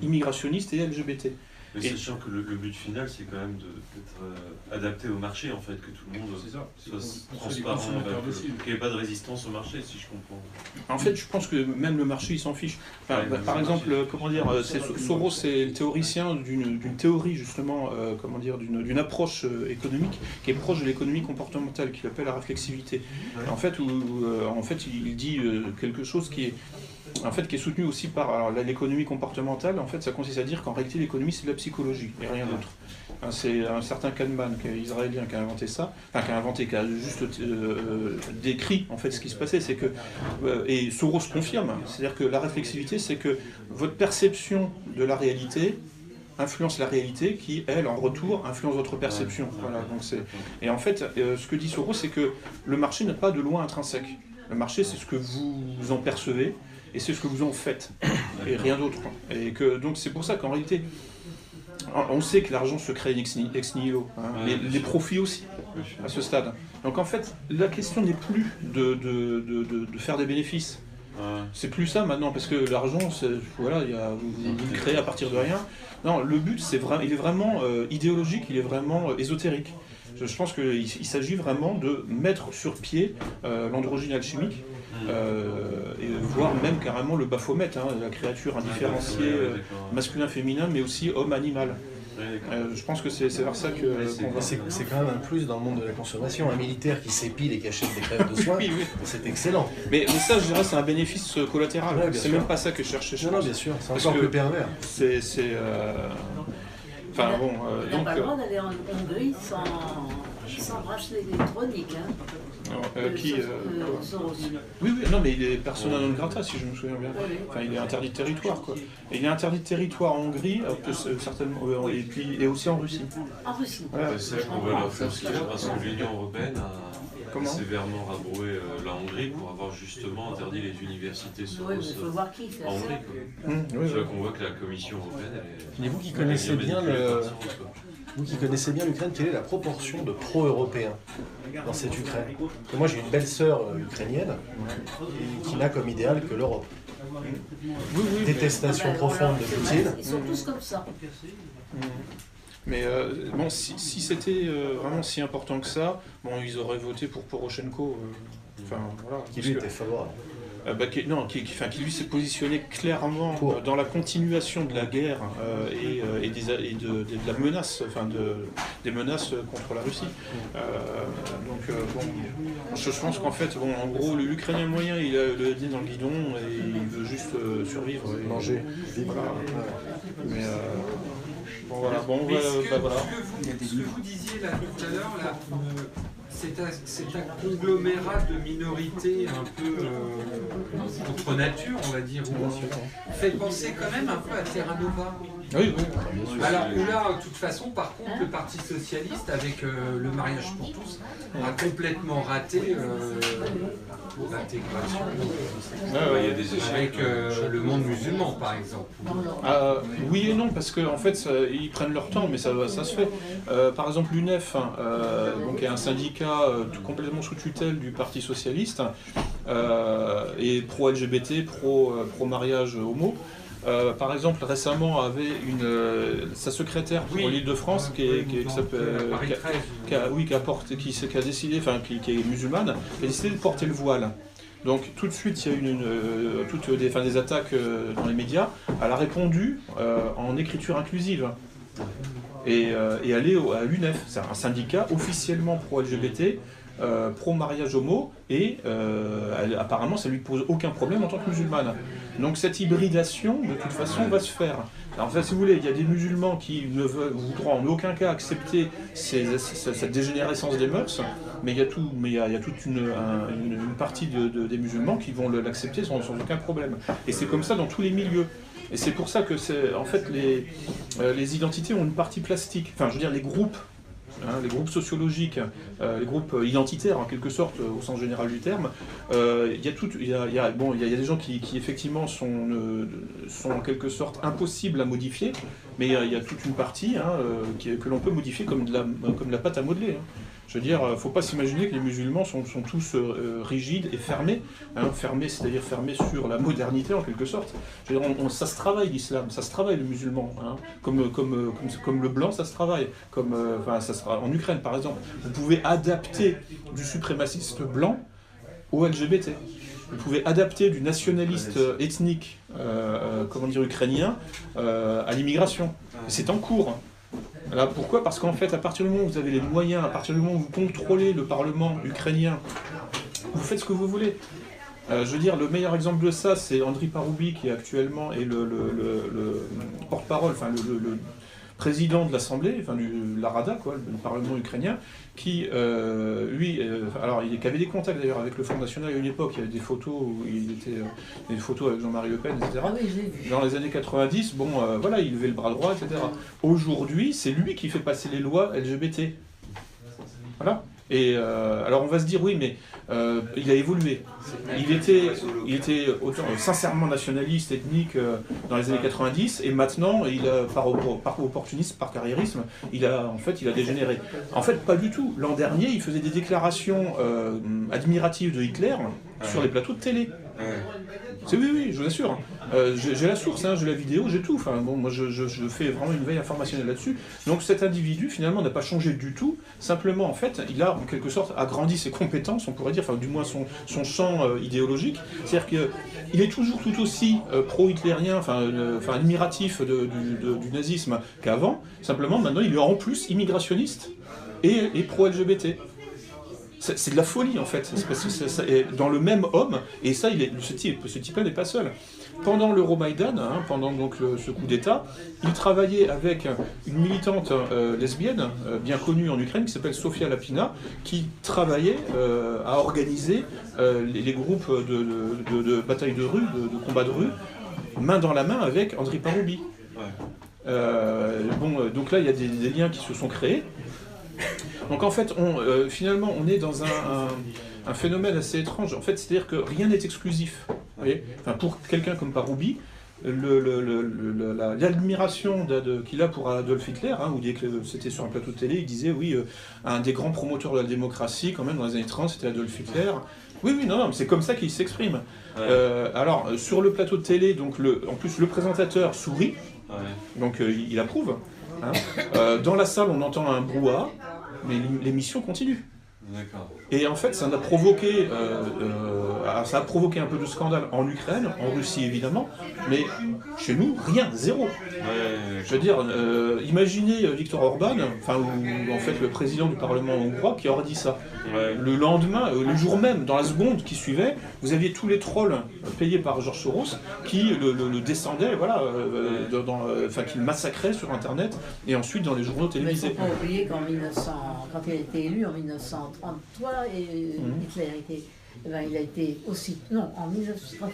immigrationniste et LGBT.
Mais sachant que le but final, c'est quand même d'être adapté au marché, en fait, que tout le monde soit transparent, qu'il n'y ait pas de résistance au marché, si je comprends.
En fait, je pense que même le marché, il s'en fiche. Enfin, par exemple, Soros est le théoricien d'une théorie, justement, d'une approche économique, qui est proche de l'économie comportementale, qu'il appelle la réflexivité. En fait, il dit quelque chose qui est soutenu aussi par l'économie comportementale. En fait, ça consiste à dire qu'en réalité, l'économie, c'est de la psychologie et rien d'autre. C'est un certain Kahneman, qui est israélien, qui a inventé ça, qui a juste décrit en fait ce qui se passait. C'est que, et Soros confirme, c'est-à-dire que la réflexivité, c'est que votre perception de la réalité influence la réalité, qui, elle, en retour, influence votre perception. Voilà, donc et en fait, ce que dit Soros, c'est que le marché n'a pas de loi intrinsèque. Le marché, c'est ce que vous en percevez, et c'est ce que vous en faites, et rien d'autre. Et que, donc c'est pour ça qu'en réalité, on sait que l'argent se crée ex nihilo, mais les profits aussi, à ce stade. Donc en fait, la question n'est plus de faire des bénéfices. C'est plus ça maintenant, parce que l'argent, voilà, vous le créez à partir de rien. Non, le but, il est vraiment idéologique, il est vraiment ésotérique. Je pense qu'il s'agit vraiment de mettre sur pied l'androgyne alchimique, et voire même carrément le Baphomet, la créature indifférenciée, masculin-féminin, mais aussi homme-animal. Je pense que c'est vers ça qu'on va.
C'est quand même un plus dans le monde de la consommation. Un militaire qui s'épile et qui achète des crèves de soins, c'est excellent.
Mais ça, je dirais, c'est un bénéfice collatéral. C'est même pas ça que je cherchais.
Non, bien sûr, c'est encore plus pervers.
Enfin, bon, il n'a pas le droit d'aller en Hongrie sans bracelet électronique. Soros.
Oui, non, mais il est persona non grata, si je me souviens bien. Enfin, il est interdit de territoire, quoi. Et il est interdit de territoire en Hongrie, certainement, et aussi en Russie.
En Russie.
C'est là qu'on voit leur force, parce que l'Union européenne a sévèrement rabroué la Hongrie pour avoir justement interdit les universités Soros en Hongrie. C'est là qu'on voit que la Commission européenne,
elle est... Vous qui connaissez bien l'Ukraine, quelle est la proportion de pro-européens dans cette Ukraine? Parce que moi j'ai une belle sœur ukrainienne qui n'a comme idéal que l'Europe. Détestation profonde de Poutine.
Ils sont tous comme ça.
Mais bon, si c'était vraiment si important que ça, bon, ils auraient voté pour Poroshenko. Voilà,
qui lui était favorable.
Qui lui s'est positionné clairement dans la continuation de la guerre et de la menace, des menaces contre la Russie. Je pense qu'en fait, en gros, l'Ukrainien moyen, il a le nez dans le guidon et il veut juste survivre et
manger.
Voilà. Mais
voilà. Ce que vous disiez là tout à l'heure, c'est un conglomérat de minorités un peu contre nature, on va dire, où on fait penser quand même un peu à Terra Nova.
Oui.
Alors là, de toute façon, par contre, le Parti Socialiste, avec le mariage pour tous, a complètement raté l'intégration avec le monde musulman, par exemple.
Oui et non, parce qu'en fait, ils prennent leur temps, mais ça se fait. Par exemple, l'UNEF, donc est un syndicat complètement sous tutelle du Parti Socialiste, et pro-LGBT, pro-mariage homo. Par exemple, récemment, avait sa secrétaire pour l'Île-de-France qui est musulmane, qui a décidé de porter le voile. Donc tout de suite, il y a eu des attaques dans les médias. Elle a répondu en écriture inclusive. Et elle est à l'UNEF, c'est un syndicat officiellement pro-LGBT, pro-mariage homo, et apparemment ça ne lui pose aucun problème en tant que musulmane. Donc cette hybridation, de toute façon, va se faire. Alors, en fait, si vous voulez, il y a des musulmans qui ne voudront en aucun cas accepter cette dégénérescence des mœurs, mais il y a toute une partie des musulmans qui vont l'accepter sans aucun problème. Et c'est comme ça dans tous les milieux. Et c'est pour ça que en fait, les identités ont une partie plastique. Enfin, je veux dire, les groupes sociologiques, les groupes identitaires en quelque sorte au sens général du terme, il y a des gens qui effectivement sont en quelque sorte impossibles à modifier, mais il y a toute une partie que l'on peut modifier comme de la pâte à modeler. Je veux dire, il ne faut pas s'imaginer que les musulmans sont tous rigides et fermés, fermés, c'est-à-dire fermés sur la modernité en quelque sorte. Je veux dire, ça se travaille l'islam, ça se travaille le musulman, comme le blanc, ça se travaille. Ça sera en Ukraine par exemple. Vous pouvez adapter du suprémaciste blanc au LGBT. Vous pouvez adapter du nationaliste ethnique, ukrainien, à l'immigration. C'est en cours. Là, pourquoi ? Parce qu'en fait, à partir du moment où vous avez les moyens, à partir du moment où vous contrôlez le Parlement ukrainien, vous faites ce que vous voulez. Je veux dire, le meilleur exemple de ça, c'est Andriy Paroubi, qui actuellement est le porte-parole, le président de l'Assemblée, enfin la Rada, quoi, le Parlement ukrainien, qui, lui, alors il avait des contacts d'ailleurs avec le Front National à une époque, il y avait des photos où il était, des photos avec Jean-Marie Le Pen, etc.
Ah oui,
dans les années 90, bon, voilà, il levait le bras droit, etc. Aujourd'hui, c'est lui qui fait passer les lois LGBT. Voilà. Et alors on va se dire, oui, mais il a évolué. Il était autant, sincèrement nationaliste, ethnique dans les années 90, et maintenant, par opportunisme, par carriérisme, il a dégénéré. En fait, pas du tout. L'an dernier, il faisait des déclarations admiratives de Hitler sur les plateaux de télé. Oui, je vous assure. J'ai la source, j'ai la vidéo, j'ai tout. Enfin, bon, moi, je fais vraiment une veille informationnelle là-dessus. Donc cet individu, finalement, n'a pas changé du tout. Simplement, en fait, il a, en quelque sorte, agrandi ses compétences, on pourrait dire, enfin, du moins son champ idéologique. C'est-à-dire qu'il est toujours tout aussi pro-hitlérien, enfin, admiratif du nazisme qu'avant. Simplement, maintenant, il est en plus immigrationniste et pro-LGBT. C'est de la folie, en fait, dans le même homme, et ça, ce type-là n'est pas seul. Pendant l'Euromaïdan, pendant donc ce coup d'État, il travaillait avec une militante lesbienne, bien connue en Ukraine, qui s'appelle Sofia Lapina, qui travaillait à organiser les groupes de bataille de rue, de combat de rue, main dans la main avec Andriy Paroubi. Donc là, il y a des liens qui se sont créés. Donc en fait, finalement, on est dans un phénomène assez étrange. En fait, c'est-à-dire que rien n'est exclusif. Vous voyez, enfin, pour quelqu'un comme Paroubi, l'admiration qu'il a pour Adolf Hitler, où c'était sur un plateau de télé, il disait, oui, un des grands promoteurs de la démocratie, quand même, dans les années 30, c'était Adolf Hitler. Oui, non, mais c'est comme ça qu'il s'exprime. Alors, sur le plateau de télé, donc en plus, le présentateur sourit, donc il approuve. Dans la salle, on entend un brouhaha, mais l'émission continue. Et en fait, ça a provoqué un peu de scandale en Ukraine, en Russie évidemment, mais chez nous, rien, zéro. Je veux dire, imaginez Viktor Orban, ou en fait le président du Parlement hongrois qui aurait dit ça. Le lendemain, le jour même, dans la seconde qui suivait, vous aviez tous les trolls payés par George Soros qui le descendaient, voilà, qui le massacraient sur Internet et ensuite dans les journaux télévisés.
Mais il ne faut pas oublier quand il a été élu en 1933, Hitler il a été aussi... Non, quand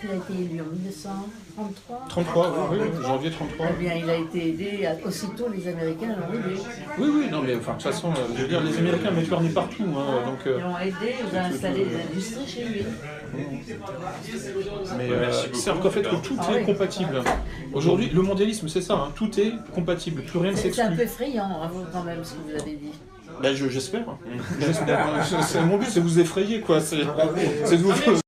il a été élu en 1933...
33, oui, janvier 33.
Eh bien, il a été aidé, aussitôt les Américains l'ont aidé.
Oui, non, mais de toute façon, je veux dire, les Américains mettent leur nez partout. Donc,
ils l'ont aidé, ils ont installé des industries chez lui.
Mais c'est qu'en fait que tout est compatible. Aujourd'hui, le mondialisme, c'est ça, tout est compatible, plus rien ne s'exclut.
C'est un peu effrayant, quand même, ce que vous avez dit.
J'espère. Mon but, c'est de vous effrayer, quoi. C'est de vous...